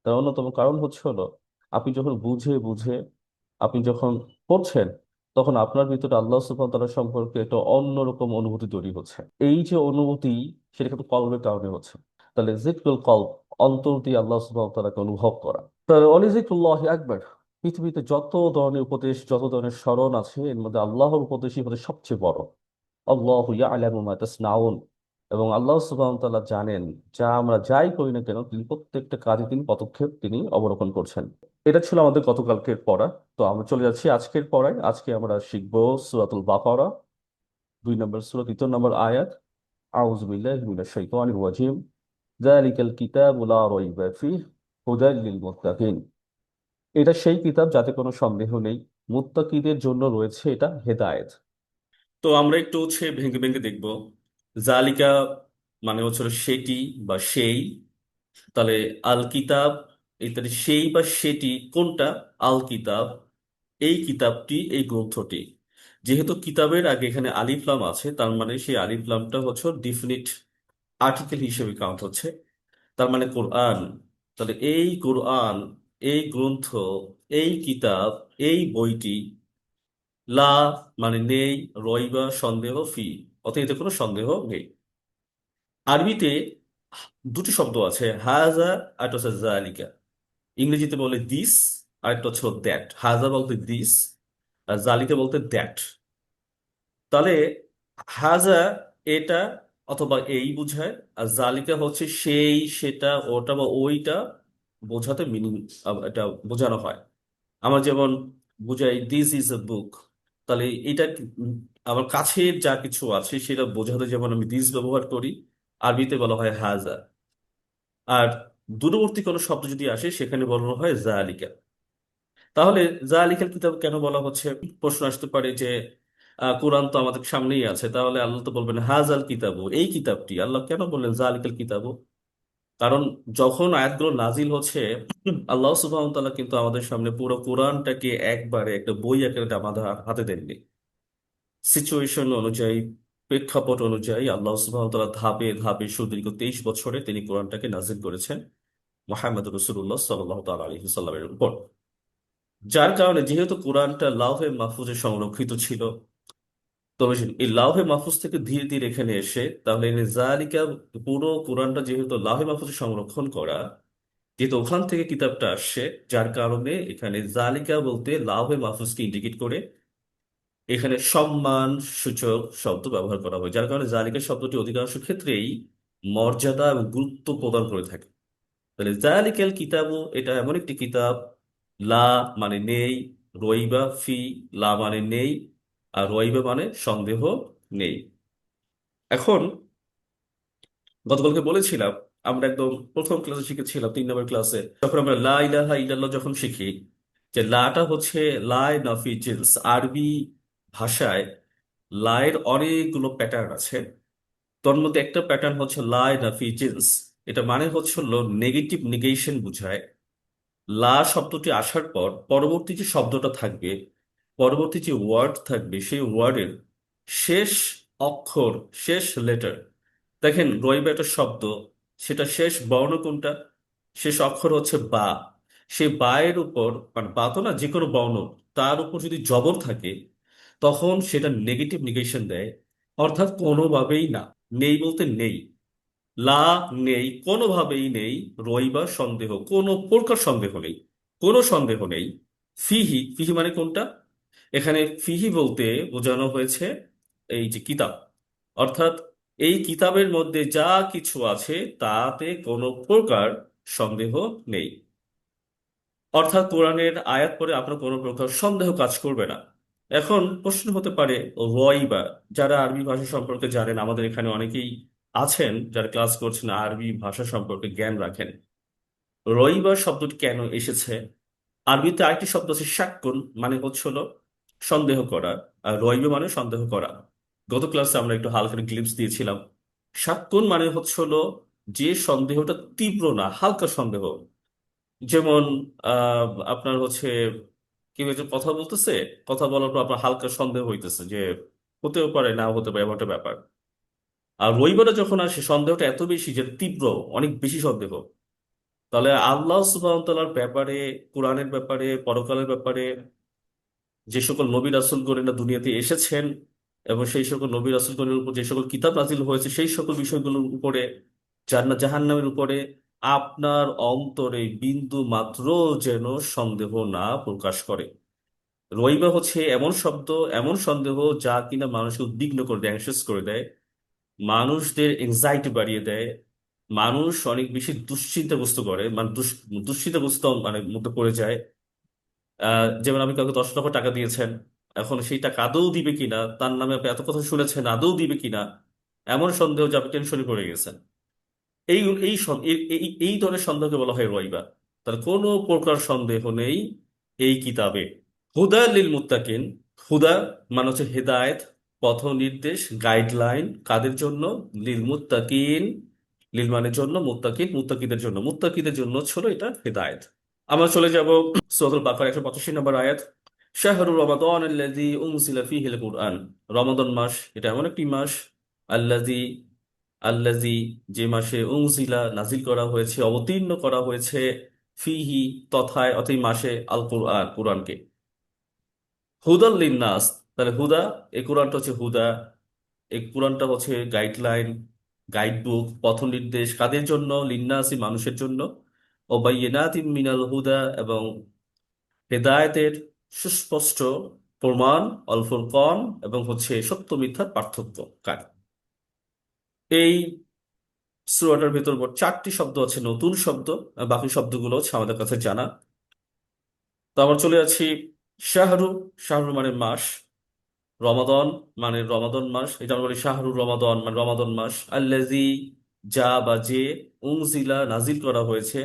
তার অন্যতম কারণ হচ্ছে হলো আপনি যখন বুঝে বুঝে আপনি যখন পড়ছেন, তখন আপনার ভিতরে আল্লাহ সুবহানাহু ওয়া তাআলা সম্পর্কে একটা অন্যরকম অনুভূতি তৈরি হচ্ছে। এই যে অনুভূতি, সেটা কিন্তু কলবের কারণে হচ্ছে। তাহলে জিক্রুল কলব, অন্তর দিয়ে আল্লাহ সুবহানাহু ওয়া তাআলাকে অনুভব করা। তাহলে অলি জিক্রুল্লাহি আকবার। পৃথিবীতে যত ধরনের উপদেশ, যত ধরনের স্মরণ আছে, এর মধ্যে আল্লাহর উপদেশই হচ্ছে সবচেয়ে বড়। আল্লাহু ইয়ালামু মা তাসনাউন, এবং আল্লাহ সুবহানাহু ওয়া তাআলা জানেন যা আমরা যাই করি না কেন, তিনি প্রত্যেকটা কাজে তিনি পদক্ষেপ তিনি অবলোকন করছেন। এটা ছিল আমাদের গতকালকের পড়া। তো আমরা চলে যাচ্ছি আজকের পড়ায়। আজকে আমরা শিখবো সূরাতুল বাকারা, 2 নম্বর সূরা, 3 নম্বর আয়াত। আউযু বিল্লাহি মিনাশ শাইতানির রাজিম। যালিকাল কিতাবু লা রাইবা ফীহি হুদাল লিল মুত্তাকিন। এটা সেই কিতাব যাতে কোনো সন্দেহ নেই, মুত্তাকিদের জন্য রয়েছে এটা হেদায়েত। তো আমরা একটু হচ্ছে ভেঙে ভেঙে দেখব। জালিকা মানে হচ্ছে হলো সেটি বা সেই। তাহলে আল কিতাব, ইত্যাদি সেই বা সেটি কোনটা? আল কিতাব, এই কিতাবটি, এই গ্রন্থটি। যেহেতু কিতাবের আগে এখানে আলিফ লাম আছে, তার মানে সেই আলিফ লামটা হচ্ছে ডিফিনিট আর্টিকেল হিসেবে কাউন্ট হচ্ছে, তার মানে কোরআন। তাহলে এই কোরআন, এই গ্রন্থ, এই কিতাব, এই বইটি, লা মানে নেই, রইবা সন্দেহ, ফি অতএব এতে কোনো সন্দেহ নেই। আরবিতে দুটি শব্দ আছে, হাজা আর একটা হচ্ছে জালিকা। ইংরেজিতে বলে দিস, আরেকটা হচ্ছে দ্যাট। হাজা বলতে দিস, আর জালিকা বলতে দ্যাট। তাহলে হাজা এটা অথবা এই বোঝায়, আর জালিকা হচ্ছে সেই, সেটা, ওটা বা ওইটা বোঝাতে মিনিং, এটা বোঝানো হয়। আমার যেমন বুঝাই দিস ইজ এ বুক, তাহলে এটা আমার কাছে যা কিছু আছে সেটা বোঝাতে যেমন আমি দিস ব্যবহার করি, আরবিতে বলা হয় হাজা। আর দূরবর্তী কোনো শব্দ যদি আসে সেখানে বলানো হয় জালিকা। তাহলে জালিকাল কিতাব কেন বলা হচ্ছে? প্রশ্ন আসতে পারে যে কোরআন তো আমাদের সামনেই আছে, তাহলে আল্লাহ তো বলবেন হাজাল কিতাবু, এই কিতাবটি। আল্লাহ কেন বললেন জালিকাল কিতাবু? কারণ যখন আয়াতগুলো নাজিল হচ্ছে, আল্লাহ সুবহানাহু ওয়া তাআলা কিন্তু আমাদের সামনে পুরো কোরআনটাকে একবারে একটা বই আকারে আমাদের হাতে দেননি। সিচুয়েশন অনুযায়ী, প্রেক্ষাপট অনুযায়ী আল্লাহ সুবহানাহু ওয়া তাআলা ধাপে ধাপে সুদীর্ঘ 23 বছরে তিনি কোরআনটাকে নাজিল করেছেন মুহাম্মদ রাসূলুল্লাহ সাল্লাল্লাহু তাআলা আলাইহি সাল্লামের উপর। যার কারণে যেহেতু কোরআনটা লাউহে মাহফুজে সংরক্ষিত ছিল, তবে এই লাউহে মাহফুজ থেকে ধীরে ধীরে এখানে এসে, তাহলে এই জালিকা, পুরো কোরআনটা যেহেতু লাউহে মাহফুজে সংরক্ষণ করা, যেহেতু ওখান থেকে কিতাবটা আসছে, যার কারণে এখানে জালিকা বলতে লাউহে মাহফুজকে ইন্ডিকেট করে এখানে সম্মান সূচক শব্দ ব্যবহার করা হয়, যার কারণে জালিকা শব্দটি অধিকাংশ ক্ষেত্রেই মর্যাদা এবং গুরুত্ব প্রদান করে থাকে। তাহলে জালিকাল কিতাবু, এটা এমন একটি কিতাব। লা মানে নেই, রইবা ফি, লা মানে নেই, আর রইবা মানে সন্দেহ নেই। এখন গতকালকে বলেছিলাম, আমরা একদম প্রথম ক্লাসে শিখেছিলাম 3 নম্বর ক্লাসে, যখন আমরা লা ইলাহা ইল্লাল্লাহ যখন শিখি, যে লাটা হচ্ছে লাই নাফি জিন্স। আরবি ভাষায় লায়ের অনেকগুলো প্যাটার্ন আছে। তোর মধ্যে একটা প্যাটার্ন হচ্ছে লাই নাফি জিন্স। এটা মানে হচ্ছে হলো নেগেটিভ নেগেশন বুঝায়। লা শব্দটি আসার পর পরবর্তী যে শব্দটা থাকবে, পরবর্তী যে ওয়ার্ড থাকবে, সেই ওয়ার্ডের শেষ অক্ষর, শেষ লেটার। দেখেন রইবা একটা শব্দ, সেটা শেষ বর্ণ কোনটা? শেষ অক্ষর হচ্ছে বা। সেই বা এর উপর, মানে বা তো না, যে কোনো বর্ণ, তার উপর যদি জবর থাকে তখন সেটা নেগেটিভ নিগেশন দেয়। অর্থাৎ কোনোভাবেই না, নেই বলতে নেই। লা নেই, কোনোভাবেই নেই। রইবা সন্দেহ, কোনো প্রকার সন্দেহ নেই, কোনো সন্দেহ নেই। ফিহি, ফিহি মানে কোনটা? এখানে ফিহি বলতে বোঝানো হয়েছে এই যে কিতাব। অর্থাৎ এই কিতাবের মধ্যে যা কিছু আছে তাতে কোনো প্রকার সন্দেহ নেই। অর্থাৎ কোরআনের আয়াত পড়ে আপনার কোনো প্রকার সন্দেহ কাজ করবে না। এখন প্রশ্ন হতে পারে, রয়বা, যারা আরবি ভাষা সম্পর্কে জানেন, আমাদের এখানে অনেকেই আছেন যারা ক্লাস করছেন, আরবি ভাষা সম্পর্কে জ্ঞান রাখেন, রয়বা শব্দটি কেন এসেছে? আরবিতে আরেকটি শব্দ আছে শাক্কুন, মানে হচ্ছে হলো সন্দেহ করা। আর রয়বা মানে সন্দেহ করা। গত ক্লাসে আমরা একটু হালকা গ্লিপস দিয়েছিলাম। শাক্কুন মানে হচ্ছে হলো যে সন্দেহটা তীব্র না, হালকা সন্দেহ। যেমন আপনার হচ্ছে কেউ একজন কথা বলতেছে, কথা বলার পর আপনার হালকা সন্দেহ হইতেছে যে হতেও পারে, না হতে পারে, এমন একটা ব্যাপার। আর রবিবারে যখন আসে সন্দেহটা এত বেশি যে তীব্র, অনেক বেশি সন্দেহ। তাহলে আল্লাহ সুবহানাহু ওয়া তাআলার ব্যাপারে, কোরআনের ব্যাপারে, পরকালের ব্যাপারে যে সকল নবী রাসূলগণেরা দুনিয়াতে এসেছেন, এবং সেই সকল নবী রাসূলগণের উপর যে সকল কিতাব নাজিল হয়েছে, সেই সকল বিষয়গুলোর উপরে, জান্নাত জাহান্নামের উপরে আপনার অন্তরে বিন্দু মাত্র যেন সন্দেহ না প্রকাশ করে। রইবা হচ্ছে এমন শব্দ, এমন সন্দেহ যা কিনা মানুষকে উদ্বিগ্ন করে দেয়, অ্যাংশাস করে দেয়, মানুষদের এংজাইটি বাড়িয়ে দেয়, মানুষ অনেক বেশি দুশ্চিন্তাগ্রস্ত করে, মানে দুশ্চিন্তাগ্রস্ত মানে মধ্যে পড়ে যায়। যেমন আপনি কাউকে 10 লক্ষ টাকা দিয়েছেন, এখন সেই টাকা আদৌ দিবে কিনা, তার নামে আপনি এত কথা শুনেছেন, আদৌ দিবে কিনা, এমন সন্দেহ যে আপনি টেনশনে পড়ে গেছেন। এই এই এই ধরনের সন্দেহকে বলা হয় রয়বা। তার কোনো প্রকার সন্দেহ নেই এই কিতাবে। হুদা লিল মুত্তাকিন, হুদা মানে হচ্ছে হেদায়েত, পথ নির্দেশ, গাইডলাইন। কাদের জন্য? লিল মুত্তাকিন। লিল মানে জন্য, মুত্তাকিন মুত্তাকিদের জন্য, মুত্তাকিদের জন্য ছিল এটা হেদায়েত। আমরা চলে যাব সূরাতুল বাকারা 185 নম্বর আয়াত। শাহরুর রমাদান আল্লাযী উনজিলা ফীহিল কুরআন। রমাদান মাস, এটা এমন একটি মাস, আল্লাযী, আল্লাযী যে মাসে উনজিলা নাজিল করা হয়েছে, অবতীর্ণ করা হয়েছে, ফিহি তথায়, অতই মাসে, আল কুরআন, কুরআনকে। হুদাল লিন্নাস, তাহলে হুদা, এই কোরআনটা হচ্ছে হুদা। এই কোরআনটা হচ্ছে গাইডলাইন, গাইড বুক, পথ নির্দেশ। কাদের জন্য? লিন্নাসি, মানুষের জন্য। ও বাইয়িনাতিন মিনাল হুদা, এবং হেদায়েতের সুস্পষ্ট প্রমাণ, অল ফুরকান, এবং সত্য মিথ্যার পার্থক্যকারী। এই সূরাটার ভেতর মোট 4টি শব্দ আছে নতুন শব্দ, আর বাকি শব্দগুলো হচ্ছে আমাদের কাছে জানা। তো আমরা চলে যাচ্ছি শাহরু। শাহরু মানে মাস, রমাদান মানে রমাদান মাস, এটা আমরা বলি শাহরু রমাদান মানে রমাদান মাস। আল্লাজি, যা বা যে, উনজিলা নাজিল করা হয়েছে,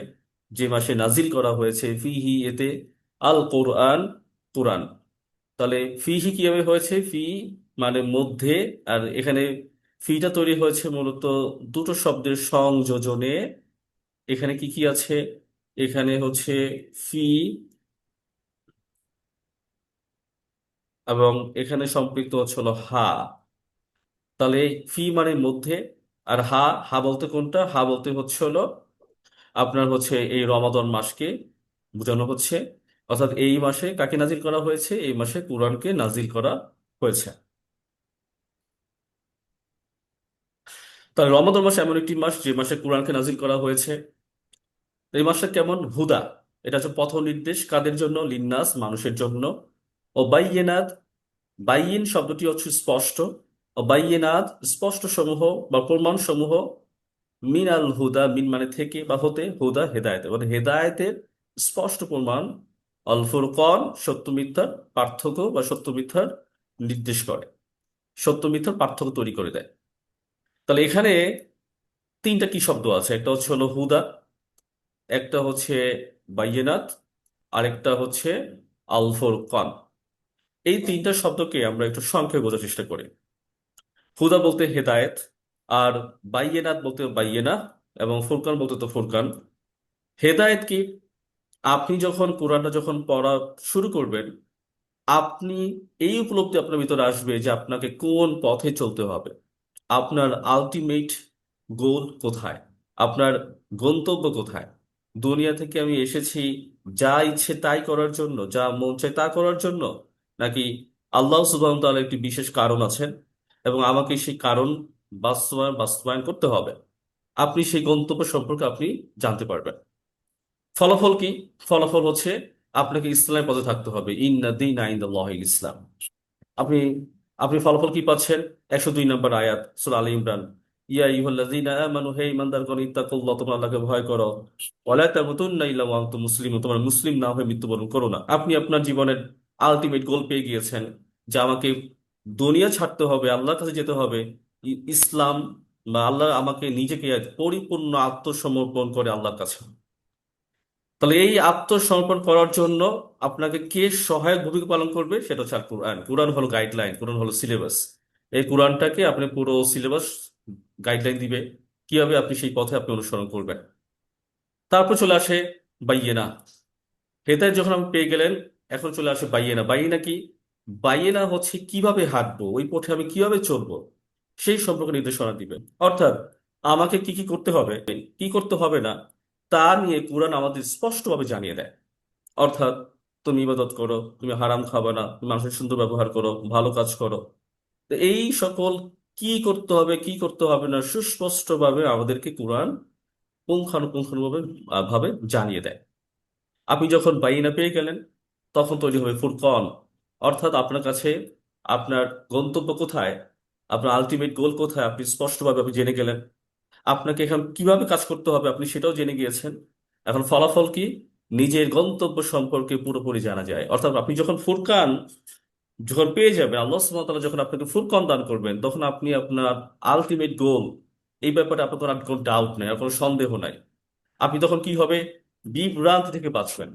যে মাসে নাজিল করা হয়েছে, ফিহি এতে, আল কোরআন, কোরআন। তাহলে ফিহি কিভাবে হয়েছে? ফি মানে মধ্যে, আর এখানে ফিটা তৈরি হয়েছে মূলত দুটো শব্দের সংযোজনে। এখানে কি কি আছে? এখানে ফি, এবং এখানে সম্পৃক্ত হলো হা। তাহলে ফি মানে মধ্যে, আর হা, হা বলতে কোনটা? হা বলতে হলো আপনার এই রমাদান মাসকে বোঝানো হচ্ছে। অর্থাৎ এই মাসে কাকে নাজিল করা হয়েছে? এই মাসে কোরআনকে নাজিল করা হয়েছে। তাহলে রমাদান মাস এমন একটি মাস যে মাসে কোরআনকে নাজিল করা হয়েছে। এই মাসটা কেমন? হুদা, এটা পথ নির্দেশ কাদের জন্য? লিন্নাস, মানুষের জন্য। ও বাইয়িনাত, বাইয়িন শব্দটি স্পষ্ট। ও বাইয়িনাত, স্পষ্ট সমূহ বা প্রমাণ সমূহ। মিনাল হুদা, মিন মানে থেকে বা হতে, হুদা হেদায়েত, মানে হেদায়েতের স্পষ্ট প্রমাণ। অল ফুরকান, সত্য মিথ্যার পার্থক্য বা সত্য মিথ্যার নির্দেশ করে, সত্য মিথ্যার পার্থক্য তৈরি করে দেয়। তাহলে এখানে তিনটা কি শব্দ আছে? একটা হলো হুদা, একটা বাইয়িনাত, আরেকটা আল ফুরকান। এই তিনটা শব্দকে আমরা একটু সংক্ষেপে বোঝার চেষ্টা করি। হুদা বলতে হেদায়েত, আর বাইয়িনাত বলতে বাইয়িনা, এবং ফুরকান বলতে তো ফুরকান। হেদায়েত কি? আপনি যখন কোরআনটা পড়া শুরু করবেন, আপনি এই উপলব্ধি আপনার ভিতরে আসবে যে আপনাকে কোন পথে চলতে হবে, আপনার আলটিমেট গোল কোথায়, আপনার গন্তব্য কোথায়। দুনিয়া থেকে আমি এসেছি যা ইচ্ছে তাই করার জন্য, যা মন চায় তা করার জন্য, নাকি আল্লাহ সুবহানাহু ওয়া তাআলার একটি বিশেষ কারণ আছেন এবং আমাকে সেই কারণ বাস্তবায়ন করতে হবে। আপনি সেই গন্তব্য সম্পর্কে আপনি জানতে পারবেন। ফলাফল কি? ফলাফল আপনাকে ইসলামের পথে থাকতে হবে। ইন্না দীনা ইনদাল্লাহিল ইসলাম। আপনি আপনি ফলাফল কি পাচ্ছেন? 102 নম্বর আয়াত সূরা আলে ইমরান। ইয়া আইয়ুহাল্লাযীনা আমানু, হে ঈমানদারগণ, ইত্তাকুল্লাহ, তোমরা আল্লাহকে ভয় করো। ওয়ালা তামুতুন্না ইল্লা ওয়া আনতুম মুসলিমুন, তোমরা মুসলিম না হয়ে মৃত্যুবরণ করো না। আপনি আপনার জীবনের আলটিমেট গোল পেয়ে গিয়েছেন, যে আমাকে দুনিয়া ছাড়তে হবে, আল্লাহর কাছে যেতে হবে। ইসলাম বা আল্লাহ আমাকে নিজেকে পরিপূর্ণ আত্মসমর্পণ করে আল্লাহর কাছে। তাহলে এই আত্মসমর্পণ করার জন্য আপনাকে কে সহায়ক ভূমিকা পালন করবে? সেটা আল কোরআন। কোরআন হলো গাইডলাইন, কোরআন হলো সিলেবাস। এই কোরআনটাকে আপনি পুরো সিলেবাস গাইডলাইন দিবে কিভাবে আপনি সেই পথে আপনি অনুসরণ করবেন। তারপর চলে আসে বাইয়েনা। হেদায়েত যখন আপনি পেয়ে গেলেন, এখন চলে আসে বাইয়েনা। বাইয়েনা কি? বাইয়েনা কিভাবে হাঁটবো, ওই পথে আমি কিভাবে চলবো, সেই সম্পর্কে নির্দেশনা দিবে। অর্থাৎ আমাকে কি কি করতে হবে, কি করতে হবে না, তা নিয়ে কোরআন আমাদের স্পষ্টভাবে জানিয়ে দেয়। অর্থাৎ তুমি ইবাদত করো, তুমি হারাম খাবে না, তুমি মানুষের সুন্দর ব্যবহার করো, ভালো কাজ করো। তো এই সকল কি করতে হবে কি করতে হবে না সুস্পষ্টভাবে আমাদেরকে কোরআন পুঙ্খানুপুঙ্খানুভাবে ভাবে জানিয়ে দেয়। আপনি যখন বাইনা পেয়ে গেলেন, তখন তৈরি হবে ফুরকন। অর্থাৎ আপনার কাছে আপনার গন্তব্য কোথায়, আপনার আলটিমেট গোল কোথায়, আপনি স্পষ্টভাবে আপনি জেনে গেলেন। আপনাকে এখন কিভাবে কাজ করতে হবে আপনি সেটাও জেনে গিয়েছেন। এখন ফলাফল কি? নিজের গন্তব্য সম্পর্কে পুরোপুরি জানা যায়। অর্থাৎ আপনি যখন ফুরকান যখন পেয়ে যাবেন, আল্লাহ সুবহানাহু ওয়া তাআলা যখন আপনাকে ফুরকান দান করবেন, তখন আপনি আপনার আলটিমেট গোল, এই ব্যাপারে আপনার কোনো ডাউট নেই, আর কোনো সন্দেহ নাই। আপনি তখন কি হবে? বিভ্রান্তি থেকে বাঁচবেন।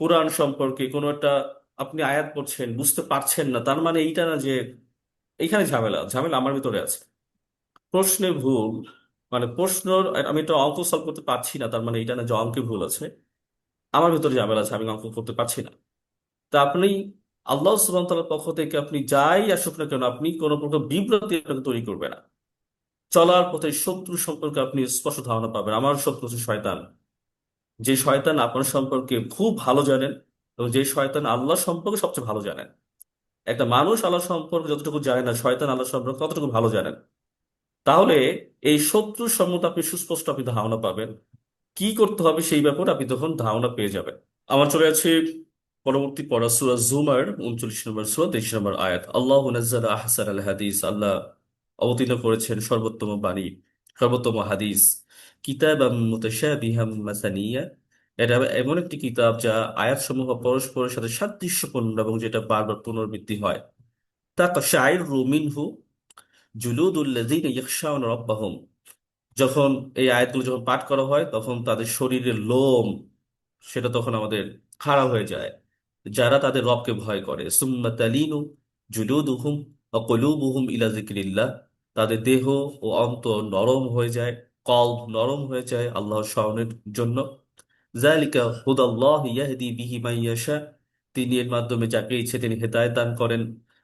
কোরআন সম্পর্কে কোনো একটা আপনি আয়াত পড়ছেন, বুঝতে পারছেন না, তার মানে এইটা না যে এইখানে ঝামেলা, ঝামেলা আমার ভিতরে আছে। প্রশ্নে ভুল, মানে প্রশ্ন, আমি একটা অঙ্ক সলভ করতে পারছি না, তার মানে এটা না যে অঙ্কে ভুল আছে। আমার ভিতরে ঝামেলা আছে, আমি অঙ্ক করতে পারছি না। তা আপনি আল্লাহ সুবহানাহু ওয়া তাআলার পক্ষ থেকে আপনি যাই আসুক না কেন, আপনি কোনো প্রকার বিভ্রান্তি আপনাকে তৈরি করবে না। চলার পথে শত্রু সম্পর্কে আপনি স্পষ্ট ধারণা পাবেন। আমার শত্রু শয়তান, যে শয়তান আপনার সম্পর্কে খুব ভালো জানেন, এবং যে শয়তান আল্লাহ সম্পর্কে সবচেয়ে ভালো জানেন। একটা মানুষ আল্লাহ সম্পর্কে যতটুকু জানে না, শয়তান আল্লাহ সম্পর্কে কতটুকু ভালো জানেন। তাহলে এই শত্রুর সম্বন্ধে আপনি সুস্পষ্ট আপনি ধারণা পাবেন। কি করতে হবে সেই ব্যাপারে আপনি তখন ধারণা পেয়ে যাবেন। আমার চলে যাচ্ছে পরবর্তী পড়া সূরা জুমার 39 নম্বর সূরা 23 নম্বর আয়াত। আল্লাহু নাজ্জালা আহসানাল হাদিস, আল্লাহ অবতীর্ণ করেছেন সর্বোত্তম বাণী, সর্বোত্তম হাদিস। কিতাবাম মুতাশাবিহাম মাসানিয়া, এটা এমন একটি কিতাব যা আয়াতসমূহ পরস্পরের সাথে সাদৃশ্যপূর্ণ এবং যেটা বারবার পুনরাবৃত্তি হয়। তাকশাইরু মিনহু জুলুদুল্লাযীনা ইয়াখশাউনা রাব্বাহুম, যখন এই আয়াতগুলো যখন পাঠ করা হয় তখন তাদের শরীরের লোম সেটা তখন আমাদের খাড়া হয়ে যায়, যারা তাদের রবকে ভয় করে। সুম্মা তালিনু জুলুদুহুম ওয়া কুলুবুহুম ইলা যিকরিল্লাহ, তাদের দেহ ও অন্তর নরম হয়ে যায়, কল্ব নরম হয়ে যায় আল্লাহর স্মরণের জন্য। যালিকা হুদাল্লাহি ইয়াহদি বিহি মান ইয়াশা, তিনি এর মাধ্যমে যাকে ইচ্ছে তিনি হেদায়েত দান করেন।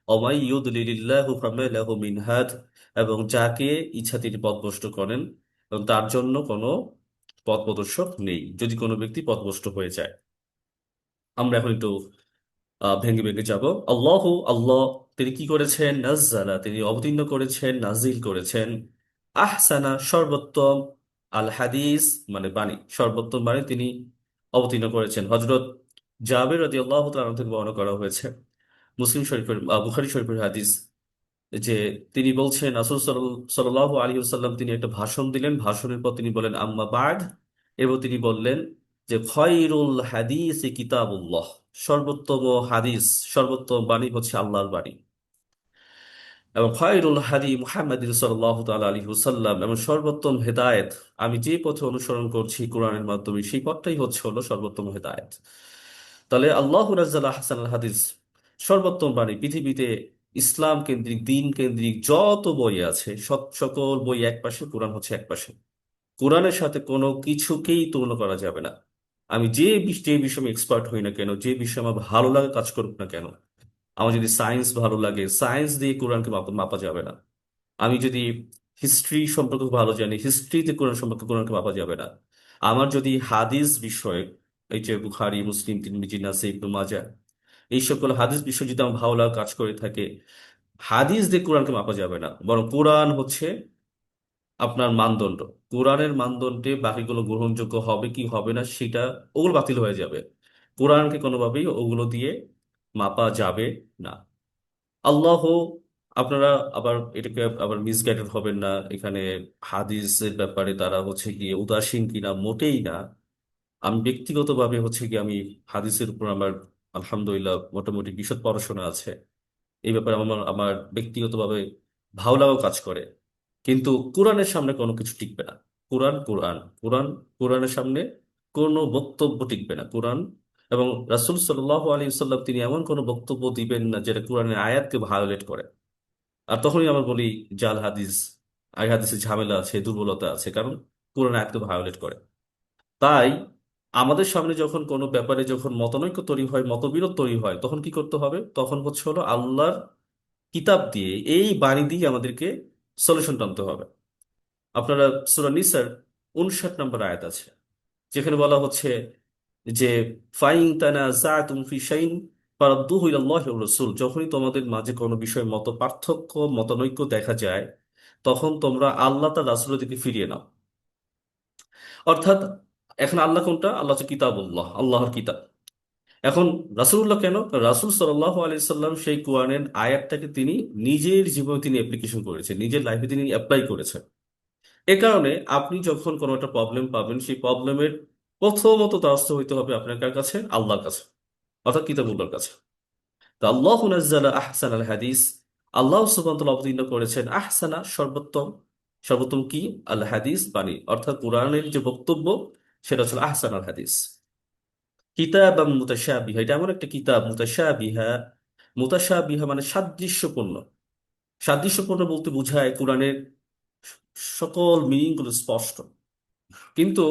ওমাই ইউদলিলিল্লাহু ফামা লাহু মিন হাদ, এবং যাকে ইচ্ছা তিনি পথভ্রষ্ট করেন এবং তার জন্য কোনো পথ প্রদর্শক নেই, যদি কোনো ব্যক্তি পথভ্রষ্ট হয়ে যায়। আমরা এখন একটু ভেঙে ভেঙে যাব। আল্লাহ, আল্লাহ তিনি কি করেছেন? নাজ্জালা, তিনি অবতীর্ণ করেছেন, নাজিল করেছেন। আহসানা, সর্বোত্তম। আল হাদিস মানে বাণী, সর্বোত্তম বাণী তিনি অবতীর্ণ করেছেন। হযরত জাবের রাদিয়াল্লাহু তাআলা থেকে বর্ণনা করা হয়েছে, মুসলিম শরীফের বুখারী শরীফের হাদিস, যে তিনি বলছেন রাসূল সাল্লাল্লাহু আলাইহি ওয়াসাল্লাম তিনি একটা ভাষণ দিলেন, ভাষণের পর তিনি বলেন আম্মা বা'দ, এবং তিনি বললেন যে খায়রুল হাদিস কিতাবুল্লাহ, সর্বোত্তম হাদিস, সর্বোত্তম বাণী হচ্ছে আল্লাহর বাণী। এবং খায়রুল হাদি মুহাম্মাদিন সাল্লাল্লাহু তাআলা আলাইহি ওয়াসাল্লাম, এবং সর্বোত্তম হেদায়েত আমি যে পথে অনুসরণ করছি কোরআনের মাধ্যমে, সেই পথটাই হলো সর্বোত্তম হেদায়েত। তাহলে আল্লাহু নাজ্জালা আহসানাল হাদিস, সর্বোত্তম বাণী। পৃথিবীতে ইসলাম কেন্দ্রিক, দিন কেন্দ্রিক যত বই আছে, সকল বই এক পাশে, কোরআন হচ্ছে এক পাশে। কোরআনের সাথে কোনো কিছুকেই তুলনা করা যাবে না। আমি যে বিষয়ে এক্সপার্ট হই না কেন, যে বিষয়ে আমার ভালো লাগে কাজ করুক না কেন, আমার যদি সায়েন্স ভালো লাগে, সায়েন্স দিয়ে কোরআনকে মাপা যাবে না। আমি যদি হিস্ট্রি সম্পর্কে ভালো জানি, হিস্ট্রিতে কোরআন সম্পর্কে কোরআনকে মাপা যাবে না। আমার যদি হাদিস বিষয়, এই যে বুখারী, মুসলিম, তিরমিজি, নাসাই, ইবনে মাজাহ, এই সকল হাদিস বিষয় যদি আমার ভালো লাগা কাজ করে থাকে, হাদিস দিয়ে কোরআনকে মাপা যাবে না। বরং কোরআন হচ্ছে আপনার মানদণ্ড। কোরআনের মানদণ্ডে বাকিগুলো গ্রহণযোগ্য হবে কি হবে না সেটা, ওগুলো বাতিল হয়ে যাবে। কোরআনকে কোনোভাবেই ওগুলো দিয়ে মাপা যাবে না। আল্লাহ, আপনারা আবার এটাকে আবার মিসগাইডেড হবেন না এখানে। হাদিসের ব্যাপারে তারা হচ্ছে গিয়ে উদাসীন কিনা, মোটেই না। আমি ব্যক্তিগতভাবে হচ্ছে গিয়ে আমি হাদিসের উপর আমার আলহামদুলিল্লাহ মোটামুটি বিশদ পড়াশোনা আছে। এই ব্যাপারে আমার আমার ব্যক্তিগতভাবে ভালো লাগাও কাজ করে। কিন্তু কোরআনের সামনে কোনো কিছু টিকবে না। কোরআন কোরআন কোরআন, কোরআনের সামনে কোনো বক্তব্য টিকবে না। কোরআন এবং রাসূল সাল্লাল্লাহু আলাইহি ওয়াসাল্লাম তিনি এমন কোনো বক্তব্য দিবেন না যেটা কোরআনের আয়াতকে ভায়োলেট করে। আর তখনই আমরা বলি জাল হাদিস, আই হাদিসের ঝামেলা আছে, দুর্বলতা আছে, কারণ কোরআন আয়াতকে ভায়োলেট করে। তাই আমাদের সামনে যখন কোনো ব্যাপারে যখন মতানৈক্য তৈরি হয়, মতবিরোধ তৈরি হয়, তখন কি করতে হবে? তখন হচ্ছে হলো আল্লাহর কিতাব দিয়ে, এই বাণী দিয়ে আমাদেরকে সলিউশন টানতে হবে। আপনারা সূরা নিসার 59 নম্বর আয়াত আছে, যেখানে বলা হচ্ছে যে ফাইন তানাজাতুম ফি শাইইন ফারদ্দুহু ইলাল্লাহি ওয়া রাসূল, যখনই তোমাদের মাঝে কোনো বিষয়ে মত পার্থক্য, মতানৈক্য দেখা যায়, তখন তোমরা আল্লাহ তার রাসূলের দিকে ফিরিয়ে নাও। অর্থাৎ এখন আল্লাহ কোনটা? আল্লাহ হচ্ছে কিতাবুল্লাহ, আল্লাহর কিতাব। এখন রাসূলুল্লাহ কেন? কারণ রাসূল সাল্লাল্লাহু আলাইহি সাল্লাম সেই কোরআনের আয়াতটাকে তিনি নিজের জীবনে তিনি অ্যাপ্লিকেশন করেছেন, নিজের লাইফে তিনি অ্যাপ্লাই করেছেন। এ কারণে আপনি যখন কোনো একটা প্রবলেম পাবেন, সেই প্রবলেমের প্রথমত দ্বারস্থ হইতে হবে আপনার কার কাছে? আল্লাহর কাছে, অর্থাৎ কিতাবুল্লাহর কাছে। তো আল্লাহু নাজ্জালা আহসানাল হাদিস, আল্লাহ সুবহানাহু ওয়া তাআলা অবতীর্ণ করেছেন আহসানা, সর্বোত্তম। সর্বোত্তম কি? আল হাদিস, বাণী, অর্থাৎ কোরআনের যে বক্তব্য সেটা হচ্ছে আহসানাল হাদিস। কিতাবাম মুতাশাবিহা, এটা এমন একটা কিতাব, মুতাশাবিহা, মুতাশাবিহা মানে সাদৃশ্যপূর্ণ। সাদৃশ্যপূর্ণ বলতে বোঝায় কোরআনের সকল মিনিং গুলো স্পষ্ট। কিন্তু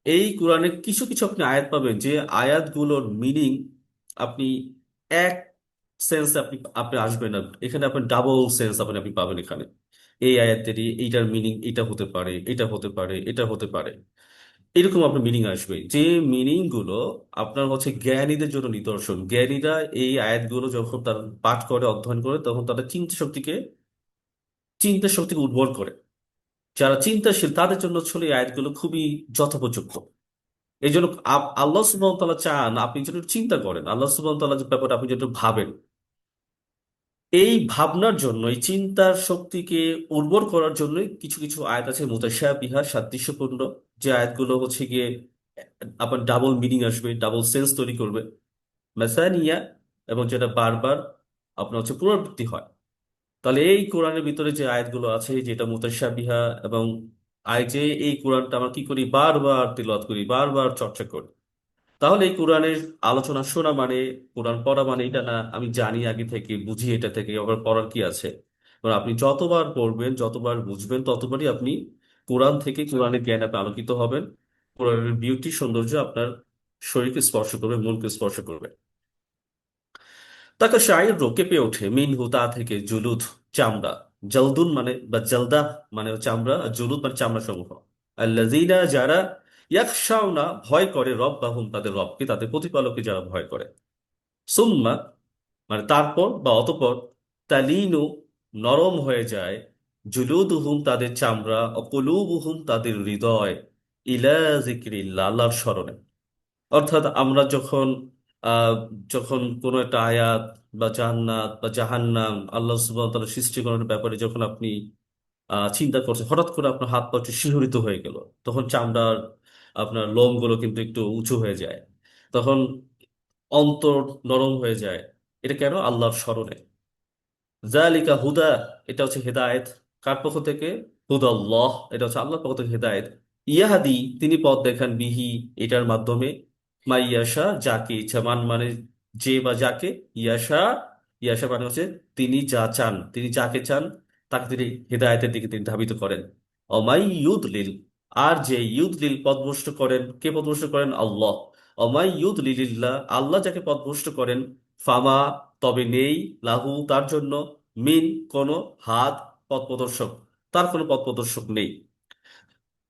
এই কোরআনে কিছু কিছু আপনি আয়াত পাবেন, যে আয়াতগুলোর মিনিং আপনি এক সেন্স আপনি আপনি আসবেন না, এখানে আপনি ডাবল সেন্স আপনি পাবেন এখানে। এই আয়াতেরই এইটার মিনিং এটা হতে পারে, এটা হতে পারে, এটা হতে পারে, এরকম আপনার মিনিং আসবে। যে মিনিং গুলো আপনার হচ্ছে জ্ঞানীদের জন্য নিদর্শন। জ্ঞানীরা এই আয়াতগুলো যখন তারা পাঠ করে, অধ্যয়ন করে, তখন তারা চিন্তা শক্তিকে উর্বর করে। যারা চিন্তাশীল তাদের জন্য আসলে এই আয়াতগুলো খুবই যথোপযুক্ত। এই জন্য আল্লাহ সুবহানাহু ওয়া তাআলা চান আপনি যেটা চিন্তা করেন, আল্লাহ সুবহানাহু ওয়া তাআলার ব্যাপারে আপনি যেটা ভাবেন। এই ভাবনার জন্য, এই চিন্তার শক্তিকে উর্বর করার জন্য কিছু কিছু আয়াত আছে মুতাশাবিহা, সাদৃশ্যপূর্ণ, যে আয়াতগুলো হচ্ছে গিয়ে আপনার ডাবল মিনিং আসবে, ডাবল সেন্স তৈরি করবে, মাসানিয়া, এবং যেটা বারবার আপনার হচ্ছে পুনরাবৃত্তি হয়। তাহলে এই কোরআনের ভিতরে যে আয়াতগুলো আছে যেটা মুতাশাবিহা, এবং যে এই কোরআনটা আমরা কি করি, বারবার তিলাওয়াত করি, বারবার চর্চা করি, তাহলে এই কোরআনের আলোচনা শোনা মানে, কোরআন পড়া মানে এটা না আমি জানি আগে থেকে, বুঝি এটা থেকে, আবার পড়ার কি আছে। কারণ আপনি যতবার পড়বেন, যতবার বুঝবেন, ততবারই আপনি কোরআন থেকে, কোরআনের জ্ঞান আপনি আলোকিত হবেন। কোরআনের বিউটি, সৌন্দর্য আপনার শরীরকে স্পর্শ করবে, মনকে স্পর্শ করবে। তাকে শাইর কেঁপে ওঠে মিনহু, তা থেকে, জুলুদ, চামড়া, জলদুন মানে বা জলদা মানে চামড়া, আর জুলুদ মানে চামড়া সমূহ। আল্লাযীনা, যারা, ইয়াখশাউনা, ভয় করে, রব্বাহুম, তাদের রবকে, তাদের প্রতিপালককে যারা ভয় করে। সুম্মা মানে তারপর বা অতঃপর, তালিনু, নরম হয়ে যায়, জুলুদুহুম, তাদের চামড়া, ও কুলুবুহুম, তাদের হৃদয়, ইলা যিকরিল্লাহ, আল্লাহর স্মরণে। অর্থাৎ আমরা যখন আহ যখন কোনো একটা আয়াত বা জান্নাত বা জাহান্নাম, আল্লাহ সুবহানাহু ওয়া তাআলার সৃষ্টিকরণের ব্যাপারে যখন আপনি চিন্তা করছেন, হঠাৎ করে আপনার হাত পা একটু শিহরিত হয়ে গেল, তখন চামড়ার আপনার লোমগুলো কিন্তু একটু উঁচু হয়ে যায়, তখন অন্তর নরম হয়ে যায়। এটা কেন? আল্লাহর স্মরণে। জালিকা হুদা, এটা হচ্ছে হেদায়েত। কার পক্ষ থেকে? হুদাল্লাহ, এটা হচ্ছে আল্লাহর পক্ষ থেকে হেদায়েত। ইয়াহাদি, তিনি পথ দেখান, বিহি, এটার মাধ্যমে, মাইয়াশা, যাকে ইচ্ছা, মানে যে বা যাকে, ইয়াশা, ইয়াশা মানে হচ্ছে তিনি যা চান, তিনি যাকে চান তাকে তিনি হেদায়েতের দিকে তিনি ধাবিত করেন। অমাই ইউদলিল, আর যে ইউদলিল, পথভ্রষ্ট করেন, কে পথভ্রষ্ট করেন? আল্লাহ। অমাই ইউদলিল্লাহ, আল্লাহ যাকে পথভ্রষ্ট করেন, ফামা, তবে নেই, লাহু, তার জন্য, মিন, কোন, হাত, পথ প্রদর্শক, তার কোনো পথ প্রদর্শক নেই।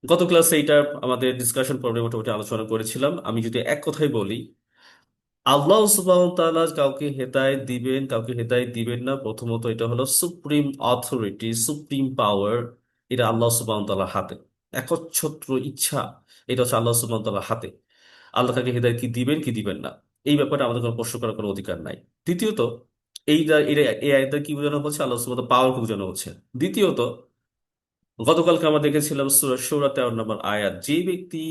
গত ক্লাসে এটা আমাদের ডিসকাশন পর্বে মোটামুটি আলোচনা করেছিলাম। আমি যদি এক কথাই বলি, আল্লাহ সুবহানাহু ওয়া তাআলা কাউকে হেদায়েত দিবেন, কাউকে হেদায়েত দিবেন না, প্রথমত এটা হলো সুপ্রিম অথরিটি, সুপ্রিম পাওয়ার, এটা আল্লাহ সুবহানাহু ওয়া তাআলার হাতে। একচ্ছত্র ইচ্ছা, এটা হচ্ছে আল্লাহ সুবহানাহু ওয়া তাআলার হাতে। আল্লাহ তাকে হেদায়েত কি দিবেন কি দিবেন না, এই ব্যাপারে আমাদের কোনো প্রশ্ন করার কোনো অধিকার নাই। দ্বিতীয়ত, এই আয়াতটা কি বোঝানো হচ্ছে? আল্লাহ সুবহানাহু ওয়া তাআলা পাওয়ারকে বোঝানো হচ্ছে। দ্বিতীয়ত, গতকালকে আমরা দেখেছিলাম সূরা শূরা 13 নম্বর আয়াত, যে ব্যক্তি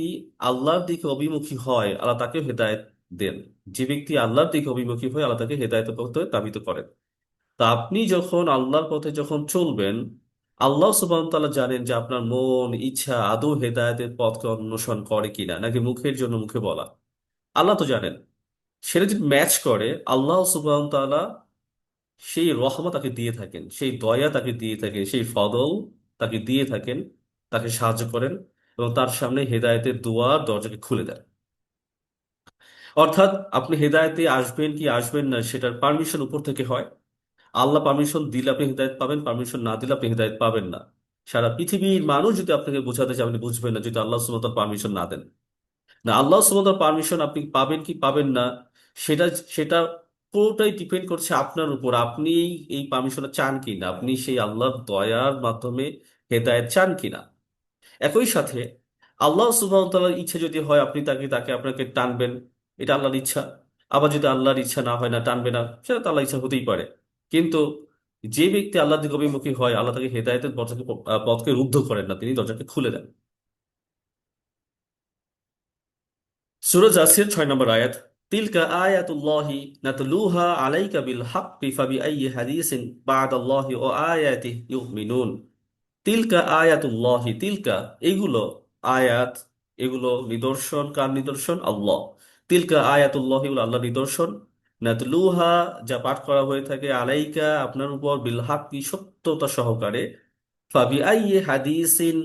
আল্লাহর দিকে অভিমুখী হয় আল্লাহ তাকে হেদায়েত দেন। যে ব্যক্তি আল্লাহর দিকে অভিমুখী হয় আল্লাহ তাকে হেদায়েতের পথে ধাবিত করেন। তা আপনি যখন আল্লাহর পথে যখন চলবেন, আল্লাহ সুবহানাহু ওয়া তাআলা জানেন যে আপনার মন ইচ্ছা আদৌ হেদায়েতের পথকে অন্বেষণ করে কিনা, নাকি মুখের জন্য মুখে বলা। আল্লাহ তো জানেন। সেটা যদি ম্যাচ করে, আল্লাহ সুবহানাহু ওয়া তাআলা সেই রহমত তাকে দিয়ে থাকেন, সেই দয়া তাকে দিয়ে থাকেন, সেই ফদল তাকে দিয়ে থাকেন, তাকে সাহায্য করেন, এবং তার সামনে হেদায়েতের দুয়ার দরজাকে খুলে দেন। অর্থাৎ আপনি হেদায়েতে আসবেন কি আসবেন না, সেটার পারমিশন উপর থেকে হয়। আল্লাহ পারমিশন দিলে আপনি হেদায়েত পাবেন, পারমিশন না দিলে আপনি হেদায়েত পাবেন না। সারা পৃথিবীর মানুষ যদি আপনাকে বোঝাতে চায়, আপনি বুঝবেন না যদি আল্লাহ সুবহানাহু ওয়া তাআলা পারমিশন না দেন। না, আল্লাহ সুবহানাহু পারমিশন আপনি পাবেন কি পাবেন না, সেটা সেটা পুরোটাই ডিপেন্ড করছে আপনার উপর। আপনি এই পারমিশনটা চান কিনা, আপনি সেই আল্লাহর দয়ার মাধ্যমে হেদায়েত চান কিনা। একই সাথে আল্লাহ সুবহানাহু তাআলার ইচ্ছা যদি হয়, আপনি তাকে তাকে আপনাকে টানবেন, এটা আল্লাহর ইচ্ছা। আবার যদি আল্লাহর ইচ্ছা না হয়, না টানবে না, সেটা তো আল্লাহর ইচ্ছা হতেই পারে। কিন্তু যে ব্যক্তি আল্লাহর দিকে অভিমুখী হয়, আল্লাহ তাকে হেদায়েতের পথকে রুদ্ধ করেন না, তিনি দরজাকে খুলে দেন। সূরা জাসিয়ার 6 নম্বর আয়াত, তিলকা আয়াতুল্লাহি নাতলুহা আলাইকা বিল হাক্কি ফাবিআইয়ি হাদিসিন বা'দাল্লাহি ওয়া আয়াতিহি ইউমিনুন। তিলকা আয়াতুল্লাহি, তিলকা, এগুলো, আয়াত, এগুলো নিদর্শন, কার নিদর্শন? আল্লাহ। তিলকা আয়াতুল্লাহি, এগুলো আল্লাহ নিদর্শন, নাতলুহা, যা পাঠ করা হয়ে থাকে, আলাইকা, আপনার উপর, বিল হাক্কি, সত্যতা সহকারে, ফাবিআইয়ি হাদিসিন,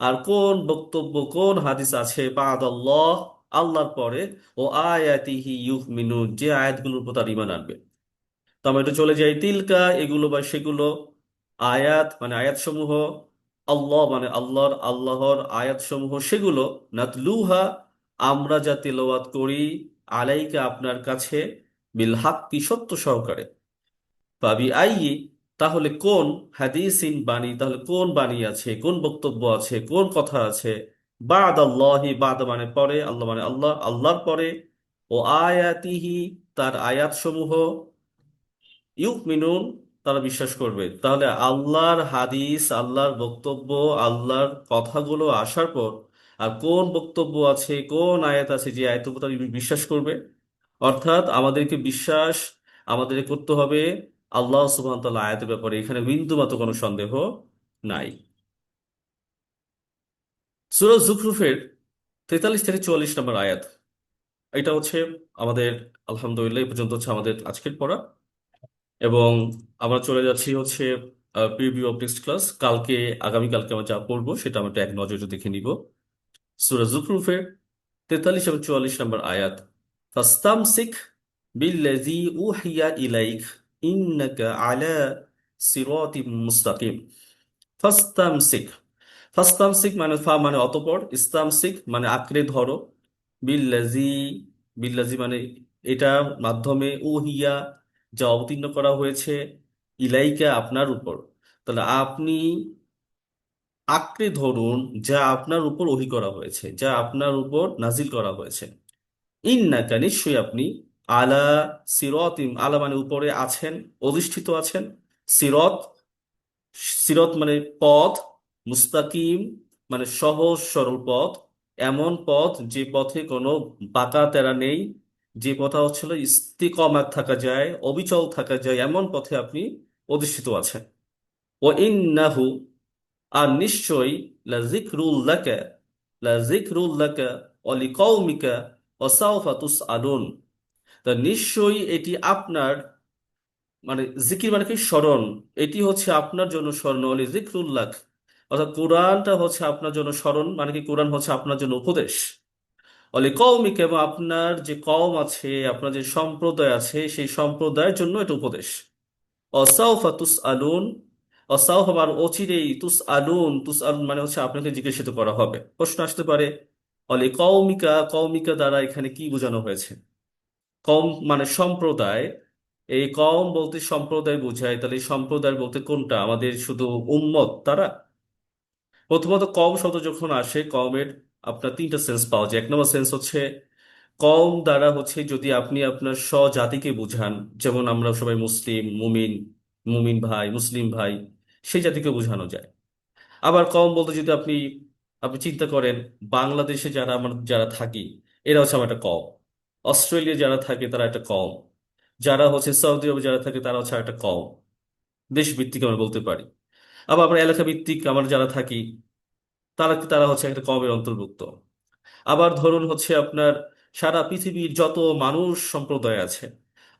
আর কোন বক্তব্য, কোন হাদিস আছে, বা'দাল্লাহ, আল্লাহর পরে, ও আয়াতিহি ইউমিনুন, যে আয়াতগুলোর উপর তার ঈমান আনবে। তো আমরা একটু চলে যাই, তিলকা, এগুলো বা সেগুলো, আয়াত মানে আয়াত সমূহ, আল্লাহ মানে আল্লাহর আয়াত সমূহ, সেগুলো, নাতলুহা, আমরা যা তেলাওয়াত করি, আলাইকা, আপনার কাছে, বিল হাক্কি, সত্য সহকারে, পাবি আইয়ি, তাহলে কোন, হাদিসিন, বাণী, তাহলে কোন বাণী আছে, কোন বক্তব্য আছে, কোন কথা আছে, বাদ আল্লাহি, বাদ মানে পরে, আল্লাহ মানে আল্লাহ, আল্লাহর পরে, ও আয়াতিহি, তার আয়াত সমূহ, ইউমিনুন, তারা বিশ্বাস করবে। তাহলে আল্লাহর হাদিস, আল্লাহর বক্তব্য, আল্লাহর কথাগুলো আসার পর আর কোন বক্তব্য আছে, কোন আয়াত আছে যে আয়াতগুলো তারা বিশ্বাস করবে। অর্থাৎ আমাদেরকে বিশ্বাস আমাদের করতে হবে আল্লাহ সুবহানাহু ওয়া তাআলা আয়াতের ব্যাপারে, এখানে বিন্দুমাত্র কোনো সন্দেহ নাই। সূরা যুখরুফের 43 থেকে 44 নম্বর আয়াত, এটা হচ্ছে আমাদের, আলহামদুলিল্লাহ এই পর্যন্ত হচ্ছে আমাদের আজকের পড়া। এবং আমরা চলে যাচ্ছি হচ্ছে প্রিভিউ অফ নেক্সট ক্লাস। আগামীকালকে আমরা যা পড়বো সেটা আমরা একটু এক নজরে দেখে নিব। সূরা যুখরুফের 43 এবং 44 নম্বর আয়াত, ফাস্তামসিক বিল্লাযী উহিয়া ইলাইক ইন্নাকা আলা সিরাতিম মুস্তাকিম। ফাস্তামসিক, ফাস্তামসিক মানে ফা মানে অতঃপর, ইস্তামসিক মানে আঁকড়ে ধরো, বিল্লাজি, বিল্লাজি মানে এটা মাধ্যমে, উহিয়া যা অবতীর্ণ করা হয়েছে, ইলাইকা আপনার উপর, তাহলে আপনি আঁকড়ে ধরুন যা আপনার উপর ওহী করা হয়েছে, যা আপনার উপর নাজিল করা হয়েছে। ইন্নাকা নিশ্চয়ই আপনি, আলা সিরতিম, আলা মানে উপরে আছেন, অধিষ্ঠিত আছেন, সিরত, সিরত মানে পথ, মুস্তাকিম মানে সহজ সরল পথ, এমন পথ যে পথে কোনো বাঁকা তেরা নেই, যে পথে হচ্ছিল ইস্তিকমাত থাকা যায়, অবিচল থাকা যায়, এমন পথে আপনি অধিষ্ঠিত আছেন। ও ইন্নাহু, আর নিশ্চয়ই, লাযিকরুল লাকা, লাযিকরুল লাকা ওয়া লিকাওমিকা ওয়া সাওফা তুসআলুন, তা নিশ্চয়ই এটি আপনার, মানে জিকির মানে কি, স্মরণ, এটি হচ্ছে আপনার জন্য স্মরণ, অলি জিক্রুল্লাহ, অর্থাৎ কোরআনটা হচ্ছে আপনার জন্য স্মরণ, মানে কি কোরআন হচ্ছে আপনার জন্য উপদেশ। অলি কওমিক, এবং আপনার যে কওম আছে, আপনার যে সম্প্রদায় আছে, সেই সম্প্রদায়ের জন্য এটা উপদেশ। অসাউফা তুস আলুন, অসাউফা আর অচিরেই, তুস আলুন, তুস আলুন মানে হচ্ছে আপনাকে জিজ্ঞাসিত করা হবে, প্রশ্ন আসতে পারে। অলি কওমিকা, কওমিকা দ্বারা এখানে কি বোঝানো হয়েছে? কম মানে সম্প্রদায়, এই কম বলতে সম্প্রদায় বোঝায়, তাহলে এই সম্প্রদায় বলতে কোনটা? আমাদের শুধু উম্মত তারা? প্রথমত কম শব্দ যখন আসে, কমের আপনার তিনটা সেন্স পাওয়া যায়। এক নম্বর সেন্স হচ্ছে কম দ্বারা হচ্ছে যদি আপনি আপনার স্বজাতিকে বুঝান, যেমন আমরা সবাই মুসলিম, মুমিন, মুমিন ভাই, মুসলিম ভাই, সেই জাতিকে বোঝানো যায়। আবার কম বলতে যদি আপনি আপনি চিন্তা করেন, বাংলাদেশে যারা আমরা যারা থাকি, এরা হচ্ছে আমার একটা কম, অস্ট্রেলিয়া যারা থাকে তারা একটা কম, যারা হচ্ছে সৌদি আরবে যারা থাকে তারা হচ্ছে একটা কম, দেশ ভিত্তিক আমরা বলতে পারি। আবার আমরা এলাকা ভিত্তিক আমরা যারা থাকি, তারা তারা হচ্ছে একটা কমের অন্তর্ভুক্ত। আবার ধরুন হচ্ছে আপনার সারা পৃথিবীর যত মানুষ সম্প্রদায় আছে,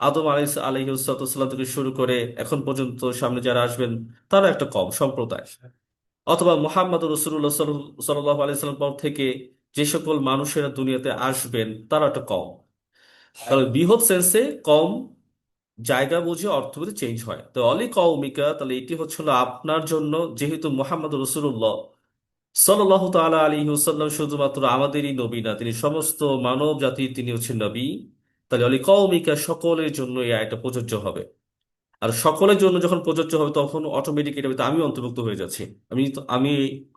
আদম আলাইহিসসালাম থেকে শুরু করে এখন পর্যন্ত সামনে যারা আসবেন, তারা একটা কম সম্প্রদায়। অথবা মোহাম্মদ রসুল্লাহ সাল্লাহ আলাইসাল্লাম পর থেকে যে সকল মানুষেরা দুনিয়াতে আসবেন, তারা একটা কম। তাহলে বৃহৎ সেন্সে কম জায়গা বুঝে অর্থ বুঝে চেঞ্জ হয়। তো অলি কওমিকা, তাহলে এটি হচ্ছিল আপনার জন্য, যেহেতু মোহাম্মদ রসুল্লাহ সাল্লাহ তাআলা আলাইহি ওয়াসাল্লাম শুধুমাত্র আমাদেরই নবী না, তিনি সমস্ত মানব জাতির তিনি হচ্ছেন নবী। তাহলে অলি কওমিকা সকলের জন্য এই আয়টা প্রযোজ্য হবে। আর সকলের জন্য যখন প্রযোজ্য হবে, তখন অটোমেটিক এটা আমি অন্তর্ভুক্ত হয়ে যাচ্ছি। আমি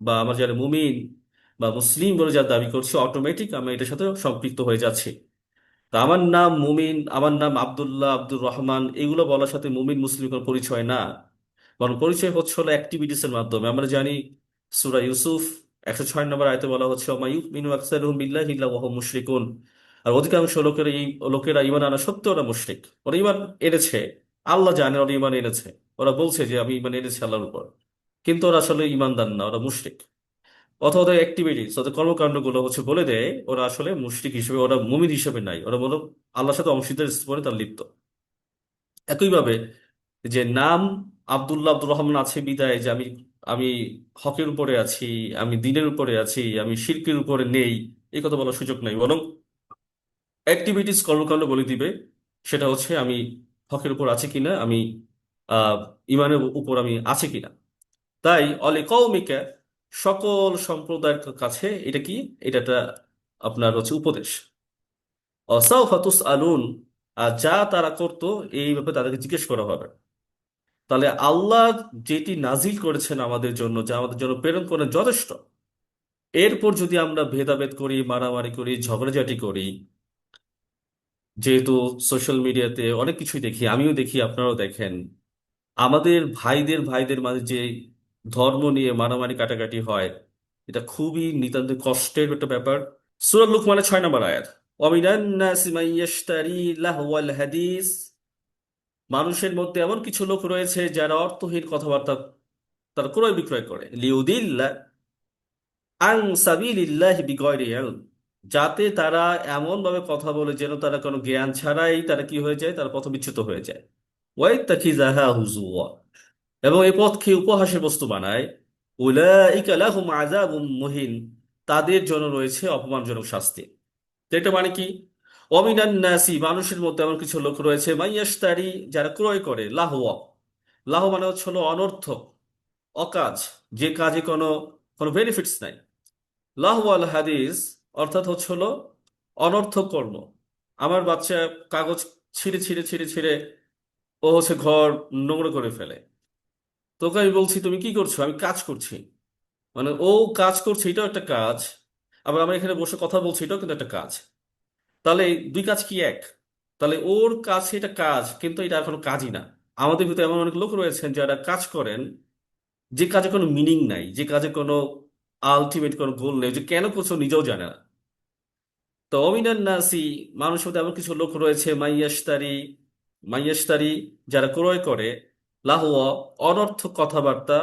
বা আমার যারা মুমিন বা মুসলিম বলে যার দাবি করছি, অটোমেটিক আমি এটার সাথে সম্পৃক্ত হয়ে যাচ্ছি। তা আমার নাম মুমিন, আমার নাম আব্দুল্লাহ, আব্দুর রহমান, এগুলো বলার সাথে মুমিন মুসলিম কোনো পরিচয় না, বরং পরিচয় হচ্ছে হলো অ্যাক্টিভিটিস এর মাধ্যমে। আমরা জানি সূরা ইউসুফ 106 নম্বর আয়াতে বলা হচ্ছে, ওমা ইউমিনু আকসারুহুম বিল্লাহি ইল্লা ওয়া হুম মুশরিকুন, আর অধিকাংশ লোকেরা ঈমান আনা সত্ত্বেও ওরা মুশরিক। ওরা ঈমান এনেছে, আল্লাহ জানে ওরা ঈমান এনেছে, ওরা বলছে যে আমি ঈমান এনেছি আল্লাহর উপর, কিন্তু ওরা আসলে ঈমানদার না, ওরা মুশরিক। অথবা ওদের অ্যাক্টিভিটিস, ওদের কর্মকাণ্ডগুলো হচ্ছে বলে দেয় ওরা আসলে মুশরিক হিসেবে, ওরা মুমিন হিসেবে নাই, ওরা বলো আল্লাহর সাথে অংশীদার স্তরে তার লিপ্ত। একইভাবে যে নাম আব্দুল্লাহ, আব্দুর রহমান আছে বিদায় যে আমি আমি হকের উপরে আছি, আমি দ্বীনের উপরে আছি, আমি শিরকের উপরে নেই, এই কথা বলার সুযোগ নাই, বরং অ্যাক্টিভিটিস কর্মকাণ্ড বলে দিবে সেটা হচ্ছে আমি হকের উপর আছি কিনা, আমি আহ ইমানের উপর আমি আছি কিনা। তাই অলি কওমিকা, সকল সম্প্রদায়ের কাছে এটা কি, এটা একটা আপনার হচ্ছে উপদেশ। অসাউফা তুসআলুন, আর যা তারা করতো এই ব্যাপারে তাদেরকে জিজ্ঞেস করা হবে। তাহলে আল্লাহ যেটি নাজিল করেছেন আমাদের জন্য, যা আমাদের জন্য প্রেরণ করেন, যথেষ্ট। এরপর যদি আমরা ভেদাভেদ করি, মারামারি করি, ঝগড়াঝাটি করি, যেহেতু সোশ্যাল মিডিয়াতে অনেক কিছুই দেখি, আমিও দেখি, আপনারাও দেখেন, আমাদের ভাইদের ভাইদের মাঝে যে ধর্ম নিয়ে মারামারি কাটাকাটি হয়, এটা খুবই নিতান্ত কষ্টের একটা ব্যাপার। সূরা লুকমানের 6 নম্বর আয়াত, ওয়ামিনান নাসি মান ইয়াশতারি লাহওয়াল হাদিস, মানুষের মধ্যে এমন কিছু লোক রয়েছে যারা অর্থহীন কথাবার্তা তারা ক্রয় বিক্রয় করে, লিউদিল্লা আন সাবিলিল্লাহি বিগয়রি ইলম, যাতে তারা এমন ভাবে কথা বলে যেন তারা কোনো জ্ঞান ছাড়াই তারা কি হয়ে যায়, তারা পথবিচ্যুত হয়ে যায়। ওয়াইত্তাখিযাহা হুজুওয়া, এবং এই পথকে উপহাসের বস্তু বানায়। উলাইকা লাহুম আযাবুম মুহিন, তাদের জন্য রয়েছে অপমানজনক শাস্তি। তো এটা মানে কি? অমিনান নাসি, মানুষের মধ্যে এমন কিছু লোক রয়েছে, মাইয়াশতারি, যারা ক্রয় করে, লাহওয়া, লাহ মানে হচ্ছে হলো অনর্থক, অকাজ, যে কাজে কোনো কোনো বেনিফিটস নাই। লাহওয়াল হাদিস অর্থাৎ হচ্ছে হলো অনর্থক কর্ম। আমার বাচ্চা কাগজ ছিঁড়ে ছিঁড়ে ছিঁড়ে ছিঁড়ে ও হচ্ছে ঘর নোংরা করে ফেলে, তোকে আমি বলছি তুমি কি করছো, আমি কাজ করছি, মানে ও কাজ করছে, এটাও একটা কাজ। আবার আমরা এখানে বসে কথা বলছি, এটাও কিন্তু একটা কাজ। তাহলে এই দুই কাজ কি এক? তাহলে ওর কাছে এটা কাজ, কিন্তু এটা আর কোনো কাজই না। আমাদের ভিতরে এমন অনেক লোক রয়েছেন যারা কাজ করেন, যে কাজে কোনো মিনিং নাই, যে কাজে কোনো আলটিমেট কোনো গোল নেই, যে কেন করছো নিজেও জানে না। তো অমিনান নাসি, মানুষের মধ্যে এমন কিছু লোক রয়েছে, মাইয়াশতারি, মাইয়াশতারি, যারা ক্রয় করে, লাহুয়া, অনর্থক কথাবার্তা,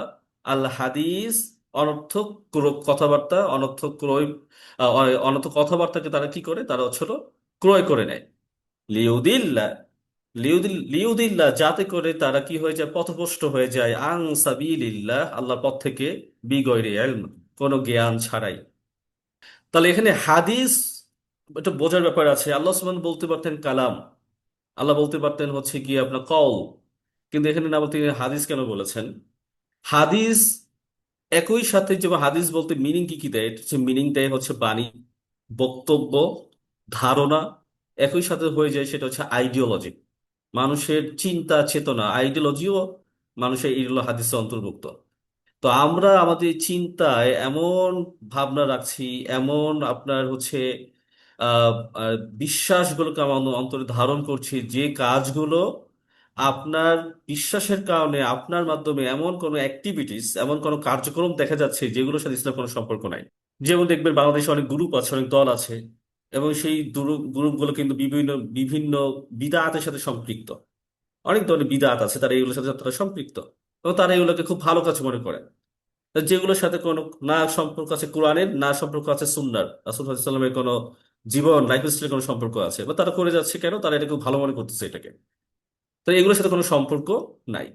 আল হাদিস, অনর্থক কথাবার্তা, অনর্থক ক্রয়, অনর্থক কথাবার্তাকে তারা কি করে, তারা হচ্ছিল ক্রয় করে নেয়। লিউদিল্লা, লিউদিল্লা, যাতে করে তারা কি হয়ে যায়, পথভ্রষ্ট হয়ে যায়, আং সাবিলিল্লাহ, আল্লাহর পথ থেকে, বিগয়রি ইলম, কোনো জ্ঞান ছাড়াই। তাহলে এখানে হাদিস একটা বোঝার ব্যাপার আছে। আল্লাহ সুবহান বলতে পারতেন কালাম, আল্লাহ বলতে পারতেন হচ্ছে কি আপনার কল, কিন্তু এখানে না বলতে তিনি হাদিস কেন বলেছেন? হাদিস একই সাথে, যেমন হাদিস বলতে মিনিং কি কি দেয়, এটা হচ্ছে মিনিং দেয় হচ্ছে বাণী, বক্তব্য, ধারণা। একই সাথে হয়ে যায় সেটা হচ্ছে আইডিওলজি, মানুষের চিন্তা চেতনা, আইডিওলজিও মানুষের এইগুলো হাদিসে অন্তর্ভুক্ত। তো আমরা আমাদের চিন্তায় এমন ভাবনা রাখছি, এমন আপনার হচ্ছে আহ আহ, বিশ্বাসগুলোকে আমার অন্তরে ধারণ করছি, যে কাজগুলো আপনার বিশ্বাসের কারণে আপনার মাধ্যমে এমন কোনো অ্যাক্টিভিটিস, এমন কোনো কার্যক্রম দেখা যাচ্ছে যেগুলোর সাথে ইসলাম কোনো সম্পর্ক নাই। যেমন দেখবেন বাংলাদেশে অনেক গ্রুপ আছে, অনেক দল আছে, এবং সেই গ্রুপগুলো কিন্তু বিভিন্ন বিভিন্ন বিদআতের সাথে সম্পৃক্ত। অনেক ধরনের বিদআত আছে, তারা এগুলোর সাথে তারা সম্পৃক্ত, এবং তারা এগুলোকে খুব ভালো কাজ মনে করে। যেগুলোর সাথে কোনো না সম্পর্ক আছে কোরআনের, না সম্পর্ক আছে সুন্নার, রাসূল সাল্লাল্লাহু আলাইহি ওয়াসাল্লামের কোনো জীবন লাইফ স্টাইলের কোনো সম্পর্ক আছে, বা তারা করে যাচ্ছে কেন, তারা এটাকে ভালো মনে করতেছে এটাকে। তো এগুলোর সাথে কোনো সম্পর্ক নাই।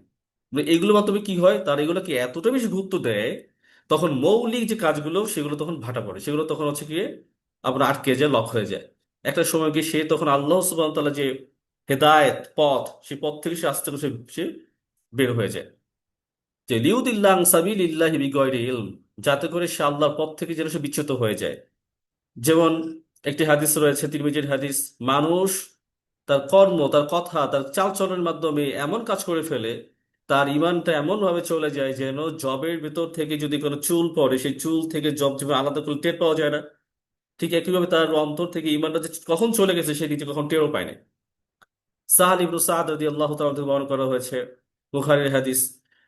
মানে এগুলোর মাধ্যমে কি হয়, তারা এগুলোকে এতটা বেশি গুরুত্ব দেয়, তখন মৌলিক যে কাজগুলো সেগুলো তখন ভাটা পড়ে, সেগুলো তখন হচ্ছে গিয়ে আপনার আটকে যায়, লক হয়ে যায়। একটা সময় গিয়ে সে তখন আল্লাহ সুবহানাহু ওয়া তাআলা যে হেদায়েত পথ, সেই পথ থেকে সে আস্তে করে সে বের হয়ে যায়। যে লিউদিল্লাহ আন সাবিলিল্লাহি বিগয়রি ইলম, যাতে করে সে আল্লাহর পথ থেকে যেন সে বিচ্যুত হয়ে যায়। যেমন একটি হাদিস রয়েছে, তিরমিজির হাদিস, মানুষ তার কর্ম, তার কথা, তার চালচলনের মাধ্যমে এমন কাজ করে ফেলে, তার ইমানটা এমন ভাবে চলে যায় যেন জবের ভেতর থেকে যদি কোনো চুল পড়ে, সেই চুল থেকে জব যেভাবে আলাদা করে টের পাওয়া যায় না, ঠিক একইভাবে তার অন্তর থেকে ইমানটা যে কখন চলে গেছে সে নিজে কখন টেরও পায় না। সাহাল ইবনু সাদ রাদিয়াল্লাহু তাআলা থেকে বর্ণনা করা হয়েছে, বুখারীর হাদিস,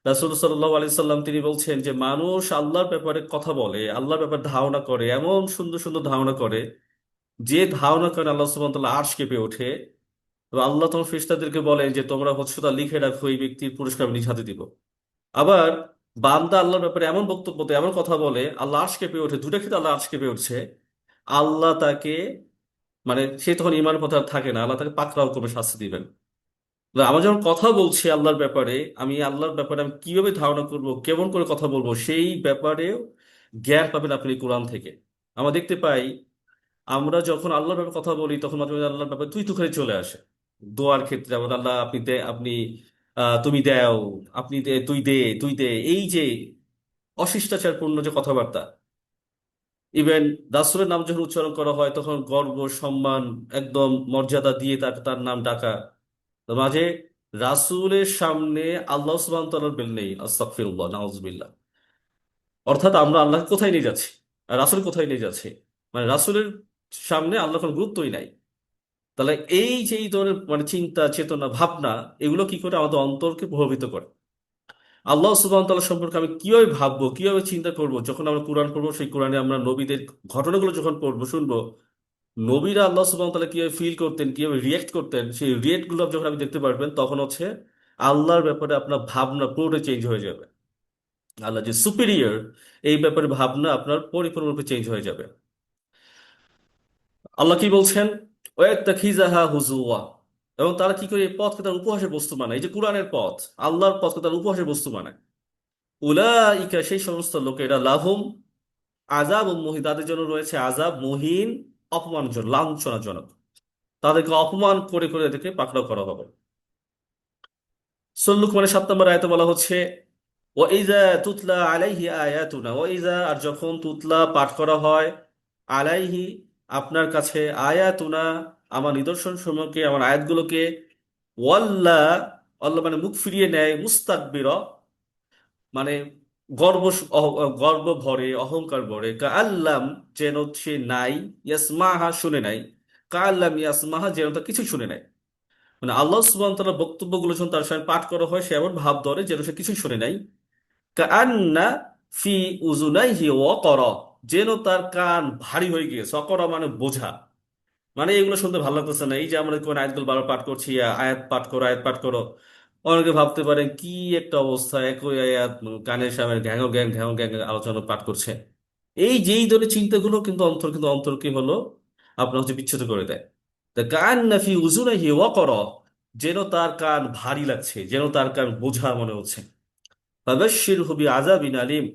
রাসূল সাল্লাল্লাহু আলাইহি সাল্লাম তিনি বলছেন যে মানুষ আল্লাহর ব্যাপারে কথা বলে, আল্লাহর ব্যাপারে ধারণা করে, এমন সুন্দর সুন্দর ধারণা করে, যে ধারণা করে আল্লাহ সুবহানাহু ওয়া তাআলা আরশ কেঁপে ওঠে। এবং আল্লাহ তখন ফেরেশতাদেরকে বলেন যে তোমরা হচ্ছে তা লিখে রাখো, এই ব্যক্তির পুরস্কার আমি নিজ হাতে দিব। আবার বান্দা আল্লাহর ব্যাপারে এমন বক্তব্য দেয়, এমন কথা বলে, আল্লাহ আরশ কেঁপে ওঠে, দুটা ক্ষেত্রে আল্লাহ আরশ কেঁপে উঠছে। আল্লাহ তাকে, মানে সে তখন ঈমান পথে আর থাকে না, আল্লাহ তাকে পাকড়াও করে শাস্তি দিবেন। না, আমরা যখন কথা বলছি আল্লাহর ব্যাপারে, আমি আল্লাহর ব্যাপারে আমি কিভাবে ধারণা করব, কেমন করে কথা বলবো, সেই ব্যাপারেও জ্ঞান পাবেন আপনি কোরআন থেকে। আমরা দেখতে পাই, আমরা যখন আল্লাহর ব্যাপারে কথা বলি তখন মাঝে মাঝে আল্লাহর ব্যাপারে তুই তুকারি চলে আসে। দোয়ার ক্ষেত্রে আমার আল্লাহ আপনি দে, আপনি তুমি দেও, আপনি দে, তুই দে, তুই দে, এই যে অশিষ্টাচারপূর্ণ যে কথাবার্তা। ইভেন রাসূলের নাম যখন উচ্চারণ করা হয় তখন গর্ব সম্মান একদম মর্যাদা দিয়ে তার তার নাম ডাকা। তো মাঝে রাসূলের সামনে আল্লাহ সুবহানাহু ওয়া তাআলার বেল নেই, আস্তাগফিরুল্লাহ, নাউজুবিল্লাহ। অর্থাৎ আমরা আল্লাহকে কোথায় নিয়ে যাচ্ছি? আর রাসূল কোথায় নিয়ে যাচ্ছে? মানে রাসূলের সামনে আল্লাহ কোনো গুরুত্বই নাই। তাহলে এই যে এই ধরনের মানে চিন্তা চেতনা ভাবনা, এগুলো কি করে আমাদের অন্তরকে প্রভাবিত করে? আল্লাহ সুবহানাহু ওয়া তাআলা সম্পর্কে আমি কিভাবে ভাববো, কিভাবে চিন্তা করব যখন আমরা কোরআন পড়বো, সেই কোরআনে আমরা নবীদের ঘটনাগুলো যখন পড়বো শুনবো, নবীরা আল্লাহ সুবহানাহু ওয়া তাআলা কিভাবে ফিল করতেন, কিভাবে রিয়েক্ট করতেন, সেই রিয়েক্ট গুলো যখন আপনি দেখতে পারবেন, তখন হচ্ছে আল্লাহর ব্যাপারে আপনার ভাবনা পুরোটাই চেঞ্জ হয়ে যাবে। আল্লাহ যে সুপিরিয়র, এই ব্যাপারে ভাবনা আপনার পরিপূর্ণরূপে চেঞ্জ হয়ে যাবে। আল্লাহ কি বলছেন? ওয়াত্তাখিযাহা হুজুওয়া, এবং তারা কি করে এই পথকে তার উপহাসের বস্তু বানায়, এই যে কোরআনের পথ, আল্লাহর পথকে তার উপহাসের বস্তু বানায়। উলাইকা, সেই সমস্ত লোকেরা, লাহুম আযাব মুহিন, তাদের জন্য রয়েছে আযাব মুহিন, অপমানজনক, লাঞ্ছনাজনক। তাদেরকে অপমান করে করে এদেরকে পাকড়াও করা হবে। সূরা লুকমানের 7 নম্বর আয়াতে বলা হচ্ছে, ওয়াইজা তুতলা আলাইহি আয়াতুনা, ওয়াইজা, আর যখন তুতলা পাঠ করা হয়, আলাইহি, আপনার কাছে, আয়াতুনা, আমার নিদর্শন সমূহকে, আমার আয়াতগুলোকে, ওয়াল্লা, আল্লাহ মানে মুখ ফিরিয়ে নেয়, মুস্তাকবির, মানে গর্ব, গর্ব ভরে, অহংকার ভরে, কাআল্লাম, যেন সে নাই, ইয়াসমাহা, শুনে নাই, কাআল্লাম ইয়াসমাহা, যেন তা কিছু শুনে নাই। মানে আল্লাহ সুবহানাহু ওয়া তাআলার বক্তব্যগুলো যখন তার সামনে পাঠ করা হয়, সে এমন ভাব ধরে যেন সে কিছুই শুনে নাই। কাআন্না ফি উযুনাইহি ওয়াকরা, যেন তার কান ভারী হয়ে গিয়েছে। ওয়াকরা মানে বোঝা। মানে এগুলো শুনতে ভালো লাগতেছে না। এই যে আমরা কোন আয়াতগুলো বারবার পাঠ করছি, আয়াত পাঠ করো, আয়াত পাঠ করো, অনেকে ভাবতে পারেন কি একটা অবস্থা, একই আয়াত কানের সামনে ঘ্যাঙ ঘ্যাঙ আলোচনা পাঠ করছে। এই যেই ধরনের চিন্তাগুলো কিন্তু অন্তরকে হলো আপনার হচ্ছে বিচ্ছুত করে দেয়। তা কান নাফি উজুনাহি ওয়াকরা, যেন তার কান ভারী লাগছে, যেন তার কান বোঝা মনে হচ্ছে। ফাবাশশিরহু বিআযাবিন আলীম,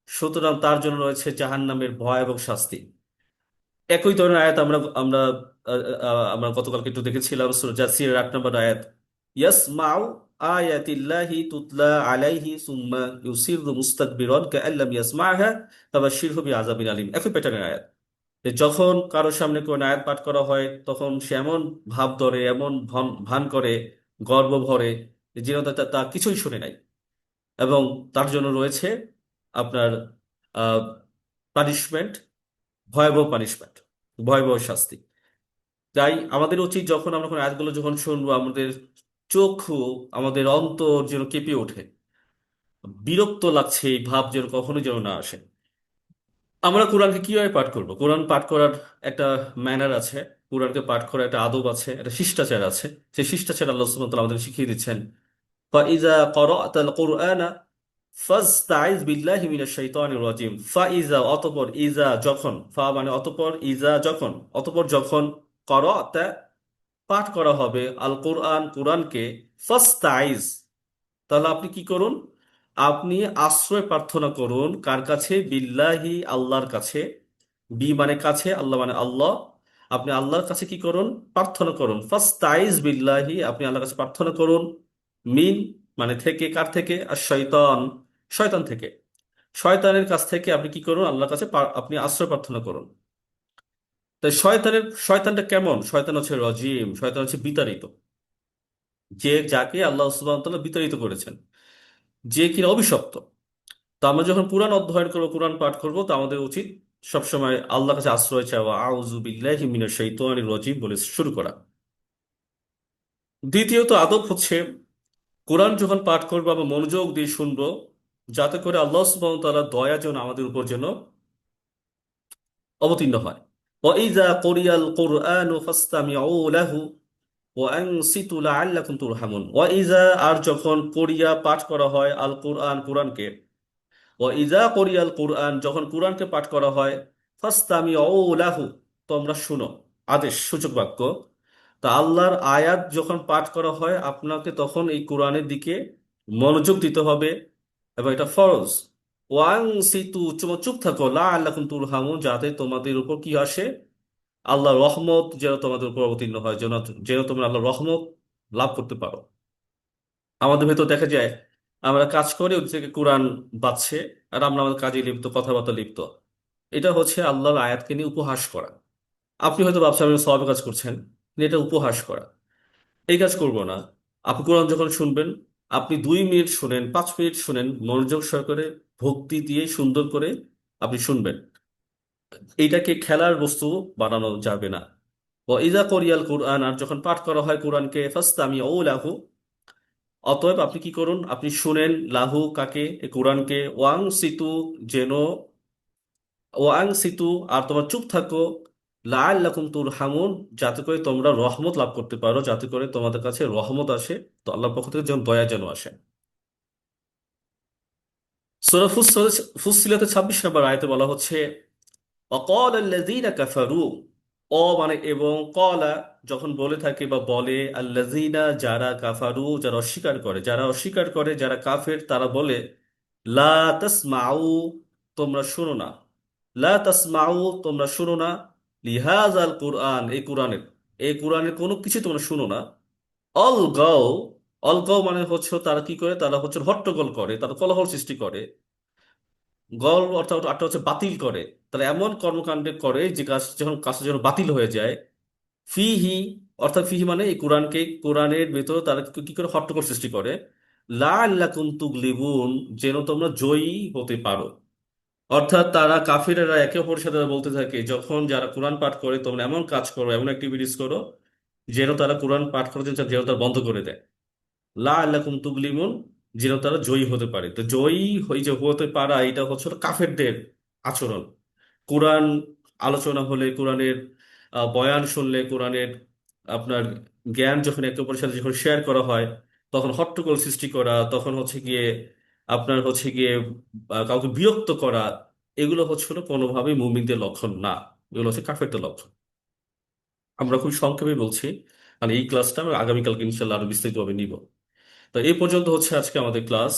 সুতরাং তার জন্য রয়েছে জাহান্নামের ভয় এবং শাস্তি। একই ধরনের আয়াত আমরা আমরা আমরা গতকালকে একটু দেখেছিলাম, সূরা জাসিয়ার 8 নম্বর আয়াত, ইয়াসমাউ আয়াতিল্লাহি তুতলা আলাইহি সুম্মা ইউসিরু মুস্তাকবিরান কাআল্লাম ইয়াসমাহা ফাবাশশিরহু বিআযাবিন আলীম। একই প্যাটার্নের আয়াত, যে যখন কারোর সামনে কোন আয়াত পাঠ করা হয়, তখন সে এমন ভাব ধরে, এমন ভান করে, গর্ব ভরে, যেন তা কিছুই শুনে নাই। এবং তার জন্য রয়েছে আপনার পানিশমেন্ট, ভয়াবহ পানিশমেন্ট, ভয়াবহ শাস্তি। তাই আমাদের উচিত যখন আমরা কোনো আয়াতগুলো যখন শুনবো, আমাদের চক্ষু, আমাদের অন্তর যেন কেঁপে ওঠে, বিরক্ত লাগছে এই ভাব যেন কখনো যেন না আসে। আমরা কোরআনকে কিভাবে পাঠ করব? কোরআন পাঠ করার একটা ম্যানার আছে, কোরআনকে পাঠ করার একটা আদব আছে, একটা শিষ্টাচার আছে। সেই শিষ্টাচার আল্লাহ সুবহানাহু ওয়া তাআলা আমাদের শিখিয়ে দিচ্ছেন। ফাইজা ক্বারাতাল কুরআনা ফাসতাইজ বিল্লাহি মিনাশ শাইতানির রাজিম। ফাইজা, অতঃপর, ইজা, যখন, ফা মানে অতঃপর, ইজা, যখন, অতঃপর যখন, ক্বারাতা, পাঠ করা হবে, আল কোরআন, কোরআনকে, ফাসতাইজ, তাহলে আপনি কি করুন? আপনি আশ্রয় প্রার্থনা করুন কার কাছে? বিল্লাহি, আল্লাহর কাছে। বি মানে কাছে, আল্লাহ মানে আল্লাহ। আপনি আল্লাহর কাছে কি করুন? প্রার্থনা করুন। ফাস্তাইজ বিল্লাহি, আপনি আল্লাহর কাছে প্রার্থনা করুন। মিন মানে থেকে, কার থেকে? আর শয়তান, শয়তান থেকে। শয়তানের কাছ থেকে আপনি কি করুন? আল্লাহর কাছে আপনি আশ্রয় প্রার্থনা করুন। তাই শয়তানটা কেমন? শয়তান হচ্ছে রজিম, শয়তান হচ্ছে বিতাড়িত, যে যাকে আল্লাহ সুবহানাহু ওয়া তাআলা বিতাড়িত করেছেন, যে কিনা অভিশপ্ত। তো আমরা যখন কোরআন অধ্যয়ন করবো, কোরআন পাঠ করবো, তো আমাদের উচিত সবসময় আল্লাহর কাছে আশ্রয় চাওয়া, আউযু বিল্লাহি মিনাশ শাইতানির রাজিম বলে শুরু করা। দ্বিতীয়ত আদব হচ্ছে, কোরআন যখন পাঠ করবো আমরা মনোযোগ দিয়ে শুনবো, যাতে করে আল্লাহ সুবহানাহু ওয়া তাআলার দয়া যেন আমাদের উপর যেন অবতীর্ণ হয়। ওয়াইযা কুরিয়াল কুরআনু ফাসতামিউ লাহু ওয়া আনসিতু লাআল্লাকুম তুরহামুন। ওয়াইযা, আর যখন কোরিয়া পাঠ করা হয়, আল কোরআন, কোরআনকে, ও ইজা কোরিয়াল কোরআন, যখন কোরআনকে পাঠ করা হয়, ফাসতামিউ লাহু, তোমরা শুনো, আদেশ সূচক বাক্য। তা আল্লাহর আয়াত যখন পাঠ করা হয়, আপনাকে তখন এই কোরআনের দিকে মনোযোগ দিতে হবে, এবং এটা ফরজ। ওয়াং সিতু, চুপ থাকো, লা আল্লাকুম তুরহামুন, যাতে তোমাদের উপর কি আসে? আল্লাহর রহমত যেন তোমাদের উপর অবতীর্ণ হয়, যেন যেন তোমরা আল্লাহর রহমত লাভ করতে পারো। আমাদের ভেতর দেখা যায় আমরা কাজ করে ওর থেকে কোরআন বাজছে, আর আমরা আমাদের কাজে লিপ্ত, কথাবার্তা লিপ্ত। এটা হচ্ছে আল্লাহর আয়াতকে নিয়ে উপহাস করা। আপনি হয়তো ভাবছেন আপনি সওয়াবের কাজ করছেন, কিন্তু এটা উপহাস করা। এই কাজ করব না। আপনি কোরআন যখন শুনবেন, আপনি 2 মিনিট শুনেন, 5 মিনিট শুনেন, মনোযোগ সহকারে, ভক্তি দিয়ে, সুন্দর করে আপনি শুনবেন। এইটাকে খেলার বস্তু বানানো যাবে না। ইজা কোরিয়াল কোরআন, আর যখন পাঠ করা হয় কোরআনকে, ফাসতামিউ লাহু, অতএব আপনি কি করুন, আপনি শুনেন, লাহু কাকে, এই কোরআনকে, ওয়াং সিতু, যেন, ওয়াং সিতু, আর তোমার চুপ থাকো, লাআল্লাকুম তুরহামুন, যাতে করে তোমরা রহমত লাভ করতে পারো, যাতে করে তোমাদের কাছে রহমত আসে, তো আল্লাহর পক্ষ থেকে যেন দয়া যেন আসে। সূরা ফুসসিলাতে 26 নম্বর আয়াতে বলা হচ্ছে, অকল আল্লাযীনা কাফারু, অ মানে এবং, কলা যখন বলে থাকে বা বলে, আল্লাযীনা যারা, কাফারু যারা অস্বীকার করে, যারা অস্বীকার করে, যারা কাফের, তারা বলে, লা তাসমাউ, তোমরা শুনো না, লা তাসমাউ, তোমরা শুনো না, লিহাযাল কুরআন, এই কোরআনের কোনো কিছু তোমরা শুনো না, অলগাও, অলগাও মানে হচ্ছে তারা কি করে, তারা হচ্ছে হট্টগোল করে, তারা কোলাহল সৃষ্টি করে, গল অর্থাৎ আরটা হচ্ছে বাতিল করে, তারা এমন কর্মকাণ্ড করে যে কাজ, যখন কাজটা যেন বাতিল হয়ে যায়, ফিহি, অর্থাৎ ফিহি মানে এই কোরআনকে, কোরআনের ভেতরে তারা কি কি করে হট্টগোল সৃষ্টি করে, লাআল্লাকুম তুগলিবুন, যেন তোমরা জয়ী হতে পারো। অর্থাৎ তারা কাফিরেরা একে অপরের সাথে বলতে থাকে, যখন যারা কোরআন পাঠ করে, তোমরা এমন কাজ করো, এমন অ্যাক্টিভিটিস করো, যেন তারা কোরআন পাঠ করতে চান, যেন তারা বন্ধ করে দেয়, লা আল্লাকুম তুগলিমুন, যেন তারা জয়ী হতে পারে। তো জয়ী হয়ে যে হতে পারা, এটা হচ্ছে হলো কাফেরদের আচরণ। কোরআন আলোচনা হলে, কোরআনের বয়ান শুনলে, কোরআনের আপনার জ্ঞান যখন একে অপরের সাথে যখন শেয়ার করা হয়, তখন হট্টগোল সৃষ্টি করা, তখন হচ্ছে গিয়ে আপনার হচ্ছে গিয়ে কাউকে বিরক্ত করা, এগুলো হচ্ছে হলো কোনোভাবেই মুমিনদের লক্ষণ না, এগুলো হচ্ছে কাফেরদের লক্ষণ। আমরা খুব সংক্ষেপে বলছি, মানে এই ক্লাসটা আমরা আগামীকালকে ইনশাল্লাহ আরো বিস্তারিতভাবে নিব। তো এই পর্যন্ত হচ্ছে আজকে আমাদের ক্লাস।